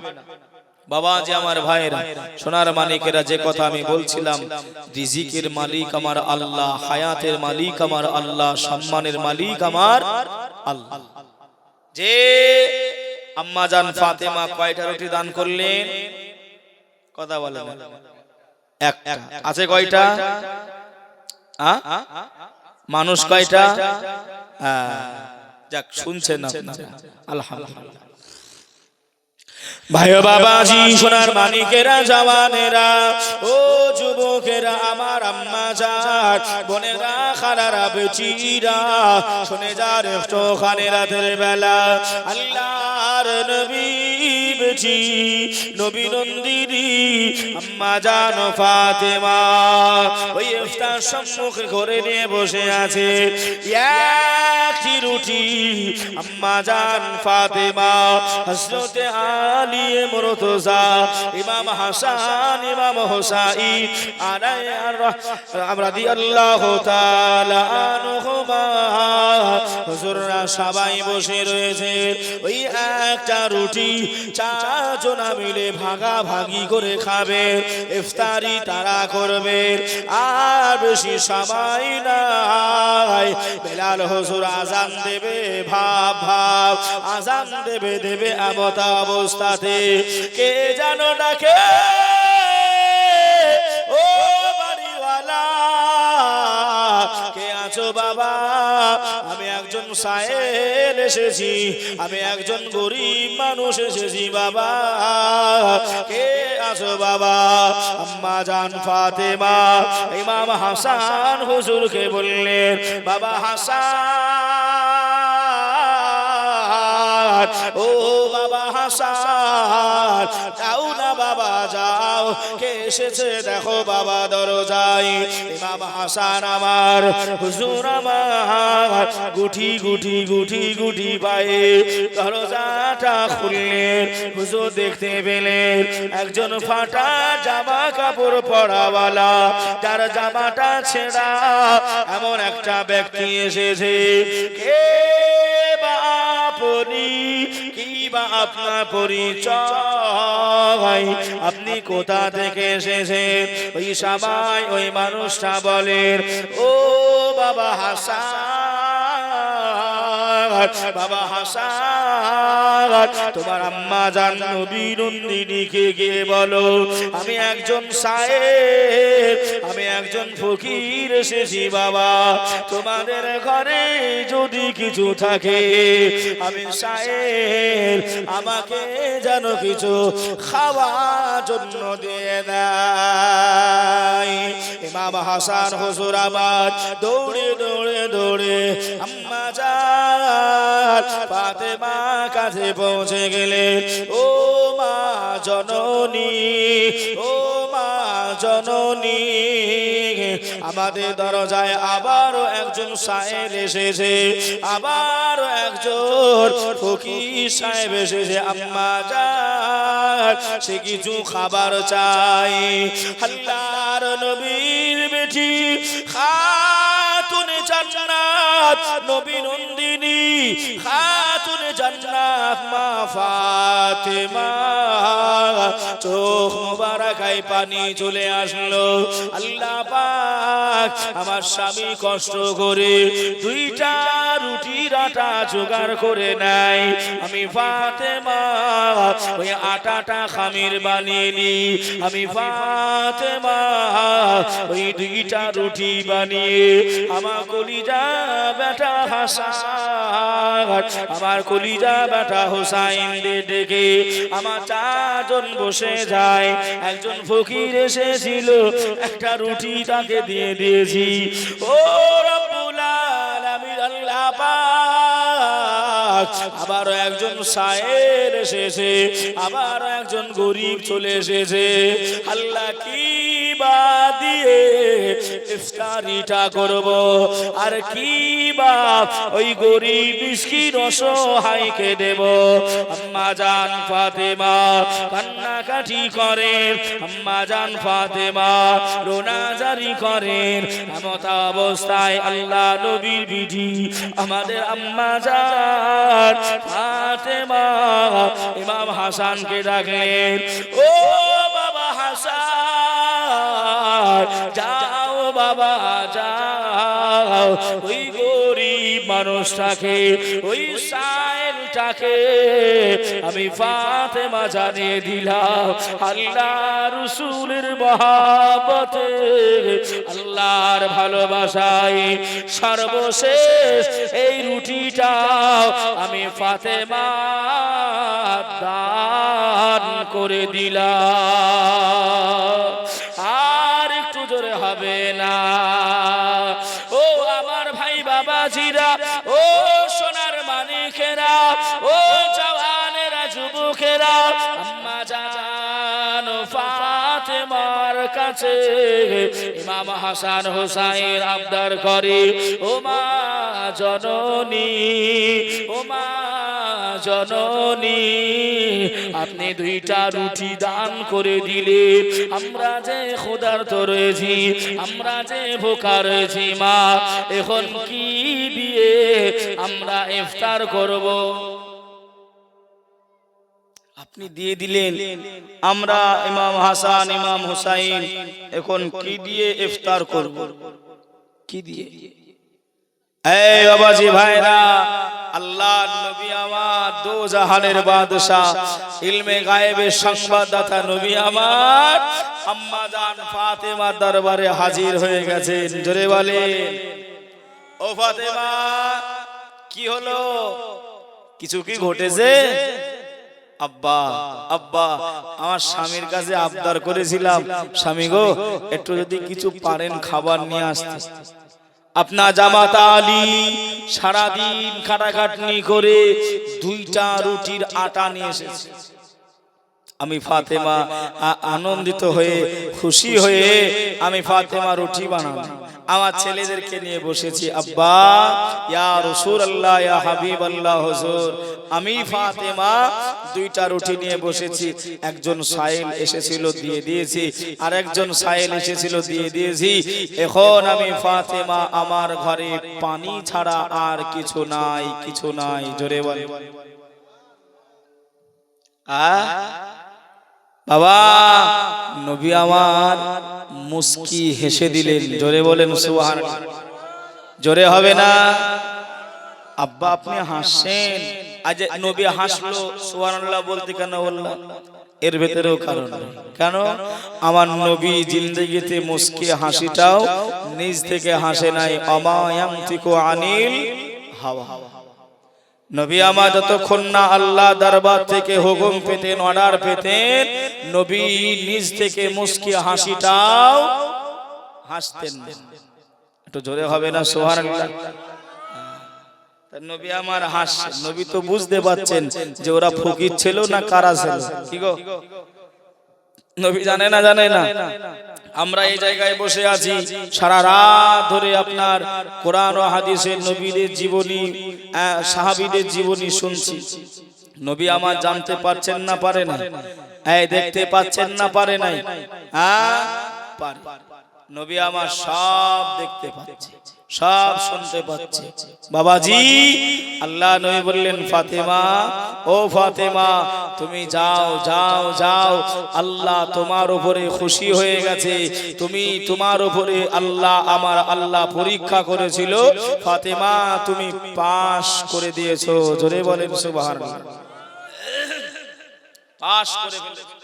বাবা যে আমার ভাইরা, সোনার মালিকেরা, যে কথা আমি বলছিলাম, রিজিকের মালিক আমার আল্লাহ, হায়াতের মালিক আমার আল্লাহ, সম্মানের মালিক আমার আল্লাহ। যে আম্মা জান ফাতেমা কয়টা রুটি দান করলেন? কথা বলেন, একটা। আছে কয়টা? মানুষ কয়টা? যাক, শুনছেন আপনারা, আলহামদুলিল্লাহ। ভাই বাবাজি, সোনার মানিকেরা, জওয়ানেরা, ও যুবকেরা, আমার আম্মা জান, বোনেরা, খালারা, বেচিরা, শুনে যা রে, খানে রাতের বেলা আল্লাহ আর নবী বেটি নবী নন্দিনী আম্মা জান ফাতেমা ওই ইফতার সম্মুখে করে নিয়ে বসে আছে একটি রুটি আম্মা জান ফাতেমা হযরতে আলী মুর্তজা ইমাম হাসান ইমাম হুসাইন রাদিয়াল্লাহু তাআলা আনহুমা হুজুররা সবাই বসে রয়েছে ওই একটা রুটি চারজন মিলে ভাগাভাগি করে খাবে ইফতারি তারা করবে আর বেশি সময় নাই বেলাল হুজুর আজান দেবে ভাব ভাব আজান দেবে এমত অবস্থাতে কে যেন ডাকে ও বাড়িওয়ালা কে আছো বাবা আমি একজন সায়েল এসেছি আমি একজন গরিব মানুষ এসেছি বাবা কে আছো বাবা আম্মা জান ফাতেমা ইমাম হাসান হুজুরকে বললেন বাবা হাসান ও বাবা হাসান যাও না বাবা যাও কে এসেছে দেখো বাবা দরজায় ইমাম হাসান আমার হুজুর আমার গুটি গুটি গুটি গুটি পায়ে দরজাটা খুললেন হুজুর দেখতে পেলেন একজন ফাটা জামা কাপড় পরাওয়ালা যার জামাটা ছেঁড়া এমন একটা ব্যক্তি এসেছে কে বা আপনি কি বা আপনার পরিচয় আপনি কোথা থেকে এসেছেন ওই সবাই ওই মানুষটা বলেন ও বাবা হাসান বাবা হাসান তোমার আম্মা জান নবী নন্দিনীকে গিয়ে বলো আমি একজন সায়ের আমি একজন ফকির এসেছি বাবা তোমাদের ঘরে যদি কিছু থাকে আমি সায়ের আমাকে যেন কিছু খাওয়ার জন্য দিয়ে দেয় ইমাম হাসান হুজুর আমার দৌড়ে দৌড়ে দৌড়ে আম্মা জান ফাতেমা কাছে পৌঁছে গেলেন ও মা জননী ও মা জননী আমাদের দরজায় আবারও একজন সায়েল এসেছে আবারও একজন ফকির সাহেব এসেছে আম্মা জান সে কিছু খাবার চাই আল্লাহর নবীর বেটি খাতুনে জান্নাত নবী নন্দিনী খাতুনে জান্নাত মা ফাতেমা চোখ মোবারকায় পানি চলে আসলো আল্লাহ পাক আমার স্বামী কষ্ট করে দুইটা রুটির আটা জোগাড় করে নেয় আমি ফাতেমা ওই আটাটা খামির বানিয়ে নি আমি ফাতেমা ওই দুইটা রুটি বানিয়ে আমার কলিজা বেটা হাসান আমার কলিজা বেটা হোসাইন ডেকে আমার চারজন বসে যায় একজন ফকির এসেছিল একটা রুটি তাকে দিয়ে দিয়েছি ও রব্বুল আলামিন আল্লাহ পাক আবারও একজন সায়েল এসেছে আবারও একজন গরিব চলে এসেছে আল্লাহ কি বা দিয়ে ইফতারিটা করব আর কি বা ওই গরিব মিসকিন অসহায়কে দেব আম্মা জান ফাতেমা কান্নাকাটি করেন আম্মা জান ফাতেমা রোনাজারি করেন এমত অবস্থায় আল্লাহ নবীর বিধি আমাদের আম্মা জান ফাতেমা ইমাম হাসানকে ডাকলেন ও বাবা হাসান যাও বাবা যাও ওই গরিব মানুষটাকে ওই সায়েলটাকে আমি ফাতেমা জানিয়ে দিলাম আল্লাহ রাসূলের মহব্বতে আল্লাহর ভালোবাসায় সর্বশেষ এই রুটিটা আমি ফাতেমা দান করে দিলাম আর একটু জোরে হবে না ও আমার ভাই বাবাজিরা ও সোনার মানিকেরা ও জওয়ানেরা যুবকেরা আম্মা জান ফাতেমার কাছে ইমাম হাসান হুসাইন আবদার করে, ও মা জননী, ও মা জননী, আপনি 2টা রুটি দান করে দিলে আমরা যে ক্ষুধার্ত রয়েছি, আমরা যে ভোকা রয়েছি মা, এখন কি দিয়ে আমরা ইফতার করব? আপনি দিয়ে দিলেন, আমরা ইমাম হাসান ইমাম হুসাইন এখন কি দিয়ে ইফতার করব? কি দিয়ে? এই বাবাজি ভাইরা, আল্লাহর নবী আমার, দো জাহানের বাদশা, ইলমে গায়েবের সংবাদদাতা নবী আমার আম্মা জান ফাতেমার দরবারে হাজির হয়ে গেছেন। জোরে বলেন, ও ফাতেমা, কি হলো? কিছু কি ঘটেছে? আব্বা, আব্বা, আমার স্বামীর কাছে আবদার করেছিলাম, স্বামী গো একটু যদি কিছু পারেন খাবার নিয়ে আসতে। আপনার জামাতা আলী সারাদিন খাটাখাটনি করে 2টা রুটির আটা নিয়ে এসেছে। আমি ফাতেমা আনন্দিত হয়ে খুশি হয়ে আমি ফাতেমা রুটি বানালাম, আমার ছেলেদেরকে নিয়ে বসেছি। আব্বা, ইয়া রাসূলুল্লাহ, ইয়া হাবিবাল্লাহ, হুজুর, আমি ফাতেমা 2টা রুটি নিয়ে বসেছি। একজন সাইল এসেছিল, দিয়ে দিয়েছি, আর একজন সাইল এসেছিল, দিয়ে দিয়েছি। এখন আমি ফাতেমা, আমার ঘরে পানি ছাড়া আর কিছু নাই, কিছু নাই। জোরে বল। বাবা, নবী আমার মুস্কি হেসে দিলেন। জোরে বলেন সুবহানাল্লাহ। জোরে হবে না? আব্বা আপনি হাসছেন, আজ নবী হাসলো, সুবহানাল্লাহ বলতে কেন বললাম? এর ভেতরেও কারণ। কেন? আমার নবী জিন্দেগিতে মুস্কি হাসিটাও নিজ থেকে হাসে নাই। আমা ইয়ামতিকু আনিল হাওয়া। নবী আমার যতক্ষণ না আল্লাহ দরবার থেকে হুকুম পেতেন, অর্ডার পেতেন, নবী নিজ থেকে মুস্কি হাসিটাও হাসতেন। একটু জোরে হবে না? সুবহানাল্লাহ। নবী আমার হাসছে, নবী তো বুঝতে পারছেন যে ওরা ফকির ছিল না কারা ছিল। কি গো, নবী জানে না? জানে না? আমরা এই জায়গায় বসে আছি, সারা রাত ধরে আপনার কোরআন ও হাদিসের নবীদের জীবনী, সাহাবীদের জীবনী শুনছি। নবী আমার জানতে পারছেন না পারে না? এই দেখতে পাচ্ছেন না পারে নাই? হ্যাঁ পারে। নবী আমার সব দেখতে পাচ্ছে, সব শুনতে পাচ্ছে। বাবাজি, আল্লাহ নবী বললেন, ফাতেমা, ও ফাতেমা, তুমি যাও যাও যাও, আল্লাহ তোমার উপরে খুশি হয়ে গেছে। তুমি, তোমার উপরে আল্লাহ, আমার আল্লাহ পরীক্ষা করেছিল, ফাতেমা তুমি পাস করে দিয়েছো। জোরে বলেন সুবহানাল্লাহ। পাস করে ফেলেছো।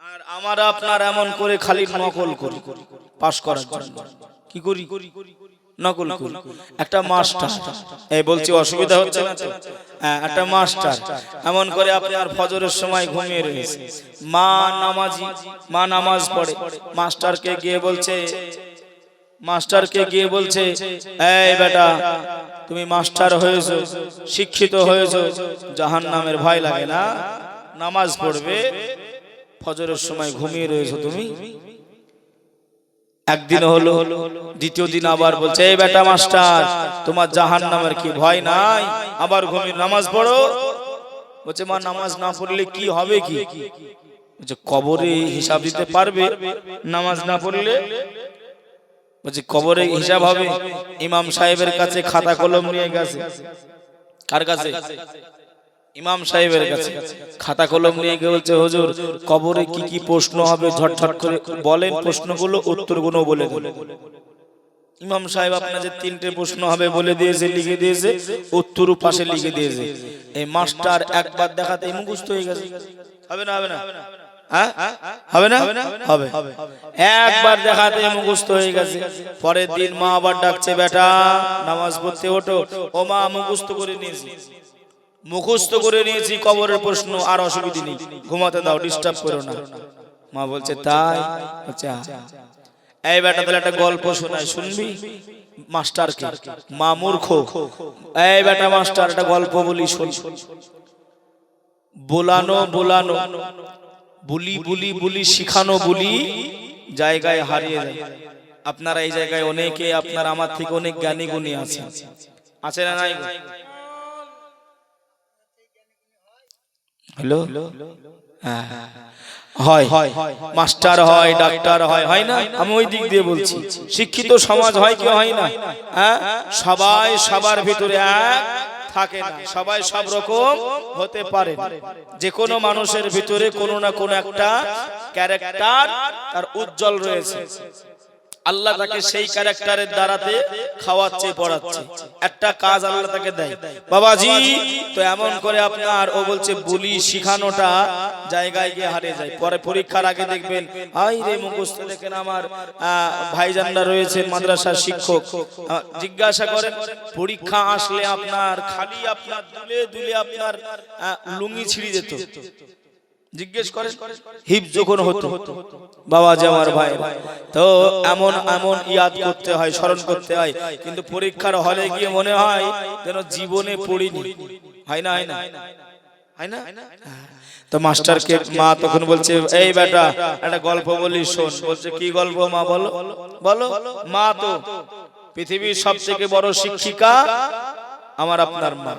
আর আমার আপনার এমন করে খালি নকল করি, পাস করার জন্য কি করি? নকল করি। একটা মাস্টার, এই বলছি অসুবিধা হচ্ছে না তো? একটা মাস্টার এমন করে আপনার ফজরের সময় ঘুমিয়ে রয়েছে, মা নামাজি, মা নামাজ পড়ে, মাস্টারকে গিয়ে বলছে, এই বেটা তুমি মাস্টার হয়েছো, শিক্ষিত হয়েছো, জাহান্নামের ভয় লাগে না? নামাজ পড়বে, ফজরের সময় ঘুমিয়ে রয়েছো তুমি। একদিন হলো, দ্বিতীয় দিন আবার বলছে, এই বেটা মাস্টার, তোমার জাহান্নামের কি ভয় নাই? আবার ঘুমিয়ে নামাজ পড়ো। বলছে, মা নামাজ না পড়লে কি হবে? কি বলছে, কবরে হিসাব দিতে পারবে নামাজ না পড়লে? বলছে, কবরে হিসাব হবে। ইমাম সাহেবের কাছে খাতা কলম নিয়ে গেছে। কার কাছে? ইমাম সাহেবের কাছে খাতা কলম নিয়ে গিয়ে বলছে, হুজুর কবরে কি কি প্রশ্ন হবে ঝটঝট করে বলেন, প্রশ্নগুলো উত্তরগুলো বলে দেন। ইমাম সাহেব আপনার যে 3টে প্রশ্ন হবে বলে দিয়েছে, লিখে দিয়েছে, উত্তরও পাশে লিখে দিয়েছে। এই মাস্টার একবার দেখাতে মুখস্থ হয়ে গেছে। হবে না? হবে না? হবে না? হবে। একবার দেখাতে মুখস্থ হয়ে গেছে। পরের দিন মা আবার ডাকছে, বেটা নামাজ পড়তে ওঠো। ও মা, মুখস্থ করে নিয়েছি কবরের প্রশ্ন, আর অসুবিধা নেই, ঘুমাতে দাও, ডিস্টার্ব করো না। মা বলছে, তাই? আচ্ছা, এই বেটা তাহলে একটা গল্প শোনায়, শুনবি? মাস্টারকে। মা মূর্খ, এই বেটা মাস্টার একটা গল্প বলি শোন। বোলানো বোলানো, বুলি বুলি বুলি শিখানো বুলি জায়গায় হারিয়ে যায়। আপনারা এই জায়গায় অনেকে, আপনার আমার থেকে অনেক জ্ঞানী গুণী আছেন, আছে না নাই? হ্যালো, হ্যাঁ হয়, মাস্টার হয়, ডাক্তার হয়, হয় না? আমি ওই দিক দিয়ে বলছি, শিক্ষিত সমাজ হয় কি হয় না? হ্যাঁ, সবাই সবার ভিতরে এক থাকে না, সবাই সব রকম হতে পারে না। যে কোনো মানুষের ভিতরে কোনো না কোনো একটা ক্যারেক্টার তার উজ্জ্বল রয়েছে। আল্লাহ তাকে সেই ক্যারেক্টারের দ্বারাতে খাওয়াচ্ছে, পড়াচ্ছে, একটা কাজ আল্লাহ তাকে দেয়। বাবাজি তো এমন করে আপনার, ও বলছে বুলি শিখানোটা জায়গায় গিয়ে হারিয়ে যায়। পরে পরীক্ষার আগে দেখবেন, আই রে মুখস্থ, দেখেন আমার ভাইজানরা রয়েছেন মাদ্রাসার শিক্ষক, জিজ্ঞাসা করেন পরীক্ষা আসলে আপনার খালি আপনার দুলে দুলে আপনার লুঙ্গি ছিঁড়ে যেত। জিজ্ঞেস করেন হিপ যখন হতো, বাবা যে আমার ভাই, তো এমন এমন ইয়াদ করতে হয়, স্মরণ করতে হয়, কিন্তু পরীক্ষার হলে গিয়ে মনে হয় যেন জীবনে পড়িনি। হয় না, হয় না, হয় না? তো মাস্টারকে মা তখন বলছে, এই বেটা একটা গল্প বলি শোন। বলছে কি গল্প মা? বলো বলো। মা তো পৃথিবীর সব থেকে বড় শিক্ষিকা, আমার আপনার মা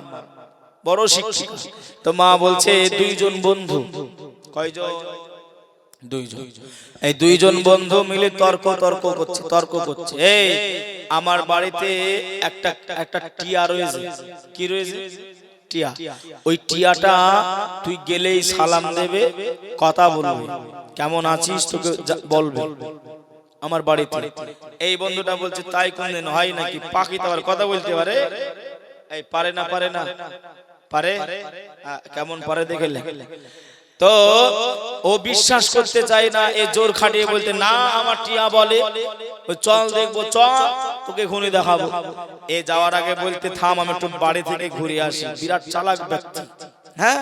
বড় শিক্ষিকা। তো মা বলছে দুইজন বন্ধু, কয়জন? দুইজন। এই দুইজন বন্ধু মিলে তর্ক করছে। এই আমার বাড়িতে একটা একটা টিয়া রয়েছে। কি রয়েছে? টিয়া। ওই টিয়াটা তুই গেলেই সালাম দেবে, কথা বলবে, কেমন আছিস তোকে বলবে আমার বাড়িতে। এই বন্ধুটা বলছে তাই কোনদিন হয় নাকি? পাখি তো আবার কথা বলতে পারে? এই পারে না, পারে না, পারে, কেমন পারে দেখলে। তো ও বিশ্বাস করতে চায় না, এ জোর খাটিয়ে বলতে না আমার টিয়া বলে, চল দেখবো, চল তোকে ঘুরে দেখাবো। এ যাওয়ার আগে বলতে থাম, আমি একটু বাড়ি থেকে ঘুরে আসি। বিরাট চালাক ব্যক্তি। হ্যাঁ,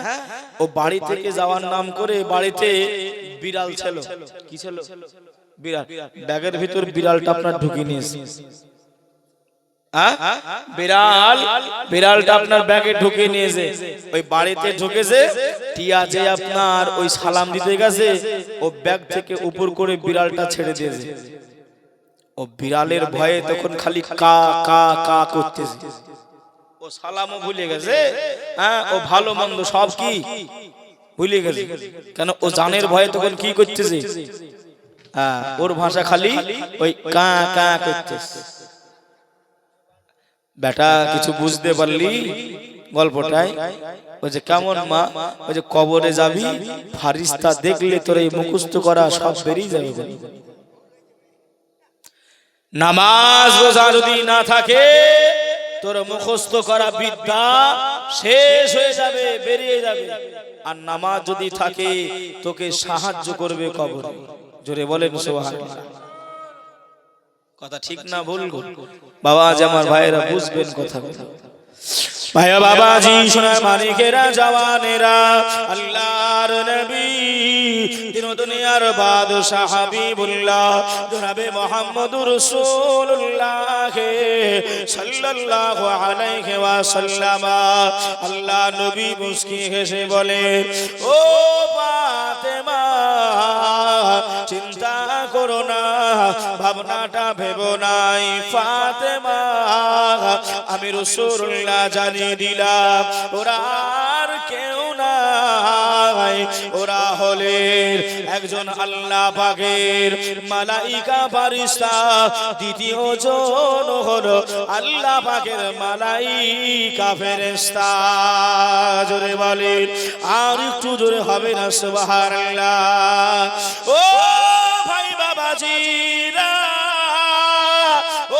ও বাড়ি থেকে যাওয়ার নাম করে বাড়িতে বিড়াল ছিল। কি ছিল? বিড়াল। ব্যাগের ভিতর বিড়ালটা আপনার ঢুকিয়ে নিয়েছে। বিড়ালটা আপনার ব্যাগে ঢুকে নিয়েছে। ওই বাড়িতে ঢুকেছে, টিয়া যে আপনার ওই সালাম দিতে গেছে, ও ব্যাগ থেকে উপর করে বিড়ালটা ছেড়ে দিয়েছে। ও বিড়ালের ভয়ে তখন খালি কা কা কা করতেছে। ও সালামও ভুলে গেছে, হ্যাঁ, ও ভালো মন্দ সব কি ভুলে গেছে। কেন? ও জানের ভয়ে তখন কি করতেছে? হ্যাঁ, ওর ভাষা খালি ওই কা কা করতেছে। বেটা কিছু বুঝতে পারলি গল্পটাই? ওই যে কেমন মা, ওই যে কবরে যাবি, ফারিস্তা দেখলে তোর এই মুখস্থ করা সব বেরিয়ে যাবে। নামাজ রোজা যদি না থাকে, তোর মুখস্থ করা বিদ্যা শেষ হয়ে যাবে, বেরিয়ে যাবে। আর নামাজ যদি থাকে, তোকে সাহায্য করবে কবরে। জোরে বলেন সুবহানাল্লাহ। কথা ঠিক না ভুল? বাবা আজ আমার ভাইয়েরা বুঝবেন কথা। ভাইয়া বাবাজি, সোনার মানিকেরা, জওয়ানেরা, আল্লাহর নবী, দিন দুনিয়ার বাদশাহ হাবিবুল্লাহ জনাবে মুহাম্মদুর রাসূলুল্লাহ সাল্লাল্লাহু আলাইহি ওয়াসাল্লাম। আল্লাহ নবী মুস্কি হেসে বলে, ও ফাতেমা চিন্তা করো না, ভাবনাটা ভেবো নাই। ফাতেমা আমি রাসূলুল্লাহ জানিয়ে দিলাম, ওরা আর কেউ নাই, ওরা হলেন একজন আল্লাহ পাকের মালাইকা ফারিস্তা, দ্বিতীয় জন হলো আল্লাহ পাকের মালাইকা ফেরেশতা। জোরে বলেন, আর একটু জোরে হবে না সুবহানাল্লাহ। ও ভাই বাবাজিরা,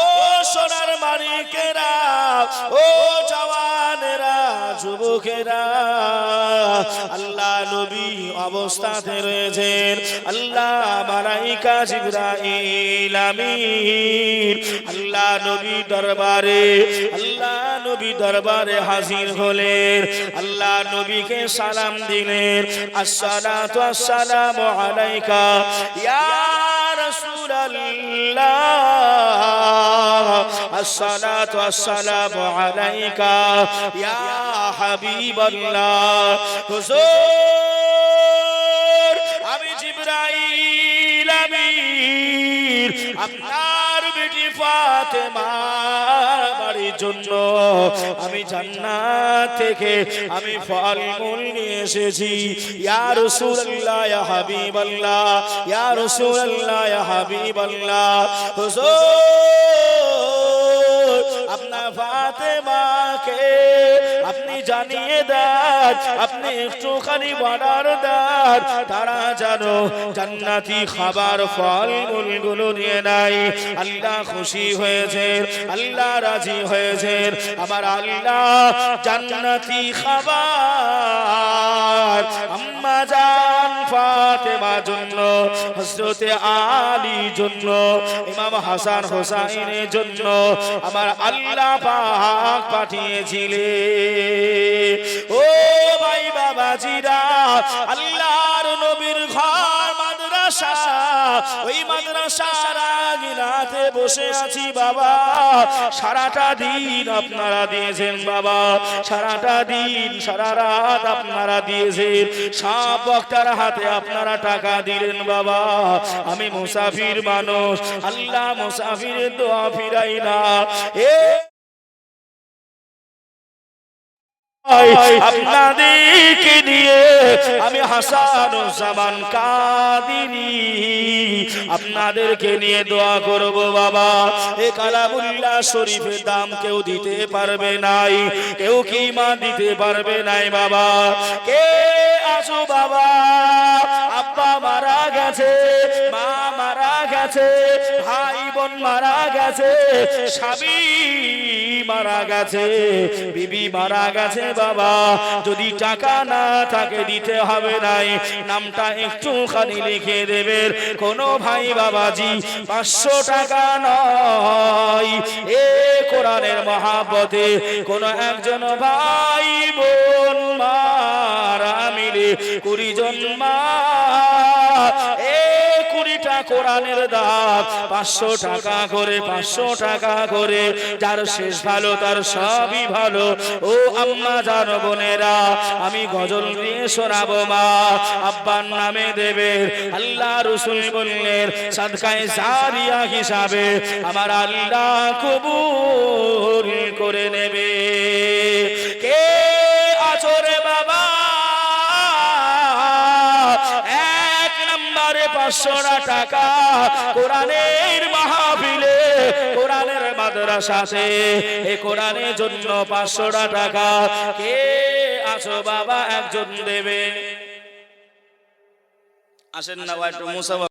ও সোনার মানিকেরা, ও জওয়ানেরা, যুবকেরা, আল্লাহ নবী অবস্থাতে রয়েছেন। আল্লাহ মালাইকা জিবরাইল আমিন আল্লাহ নবী দরবারে, আল্লাহ নবী দরবারে হাজির হলেন। আল্লাহ নবীকে সালাম দিলেন, আসসালাতু আসসালামু আলাইকা ইয়া রাসূলুল্লাহ, আসসালাতু আসসালামু আলাইকা ইয়া হাবিবাল্লাহ। হুজুর আমি জিবরাইল আমির আপনার বেটি ফাতেমার বাড়ির জন্য আমি জান্নাত থেকে আমি ফলমূল নিয়ে এসেছি। ইয়া রাসূলুল্লাহ ইয়া হাবিবাল্লাহ, ইয়া রাসূলুল্লাহ ইয়া হাবিবাল্লাহ। হুজুর আপনার ফাতেমাকে আপনি জানিয়ে দেন, আপনি একটুখানি অর্ডার দেন, তারা জানো জান্নাতি খাবার ফলমূল গুলো নিয়ে নাই। আল্লাহ খুশি হয়েছেন, আল্লাহ রাজি হয়েছেন। আমার আল্লাহ জান্নাতি খাবার আম্মা জান ফাতেমার জন্য, হযরতে আলীর জন্য, ইমাম হাসান হোসাইনের জন্য আমার আল্লাহ পাক পাঠিয়েছিলেন। ও ভাই বাবাজিরা, আল্লাহর নবীর ঘর মাদ্রাসা, ওই মাদ্রাসার আঙিনাতে বসে আছি বাবা। সারাটা দিন আপনারা দিয়েছেন বাবা, সারাটা দিন সারা রাত আপনারা দিয়েছেন, সব বক্তার হাতে আপনারা টাকা দিলেন বাবা। আমি মুসাফির মানুষ, আল্লাহ মুসাফিরের দোয়া ফিরাই না। আপনাদেরকে নিয়ে আমি হাসানুজ্জামান কাদিরি আপনাদেরকে নিয়ে দোয়া করব বাবা। এ কালামুল্লাহ শরীফের দাম কেউ দিতে পারবে নাই, কেউ কিমা দিতে পারবে নাই বাবা। কে আছো বাবা? আব্বা মারা গেছে, মা মারা গেছে, ভাই বোন মারা গেছে, স্বামী মারা গেছে, বিবি মারা গেছে বাবা। যদি টাকা না থাকে দিতে হবে নাই, নামটা একটুখানি লিখে দেবেন। কোন ভাই বাবাজি 500 টাকা নয়, এ কোরআনের মহাব্বতে কোন একজন ভাই বোন মারা মিলে 20 জন মা, এ 20টা কোরআনের দাম 500 টাকা করে, 500 টাকা করে। যার শেষ ভালো তার সবই ভালো। ও আম্মা জান বোনেরা, আমি গজল দিয়ে শোনাবো মা, আব্বার নামে দেবে। আল্লাহ রাসূল বললেন সাদকায়ে জারিয়া হিসাবে আমার আল্লাহ কবুল করে নেবে। কে আছো রে বাবা? 1 নম্বরে 500 টাকা কোরআনের মাহফিলে, কোরআনের মাদ্রাসাতে, এই কোরআনের জন্য 500 টাকা। কে আছো বাবা? একজন দেবে। আসেন না ভাই, একটু মুসাফা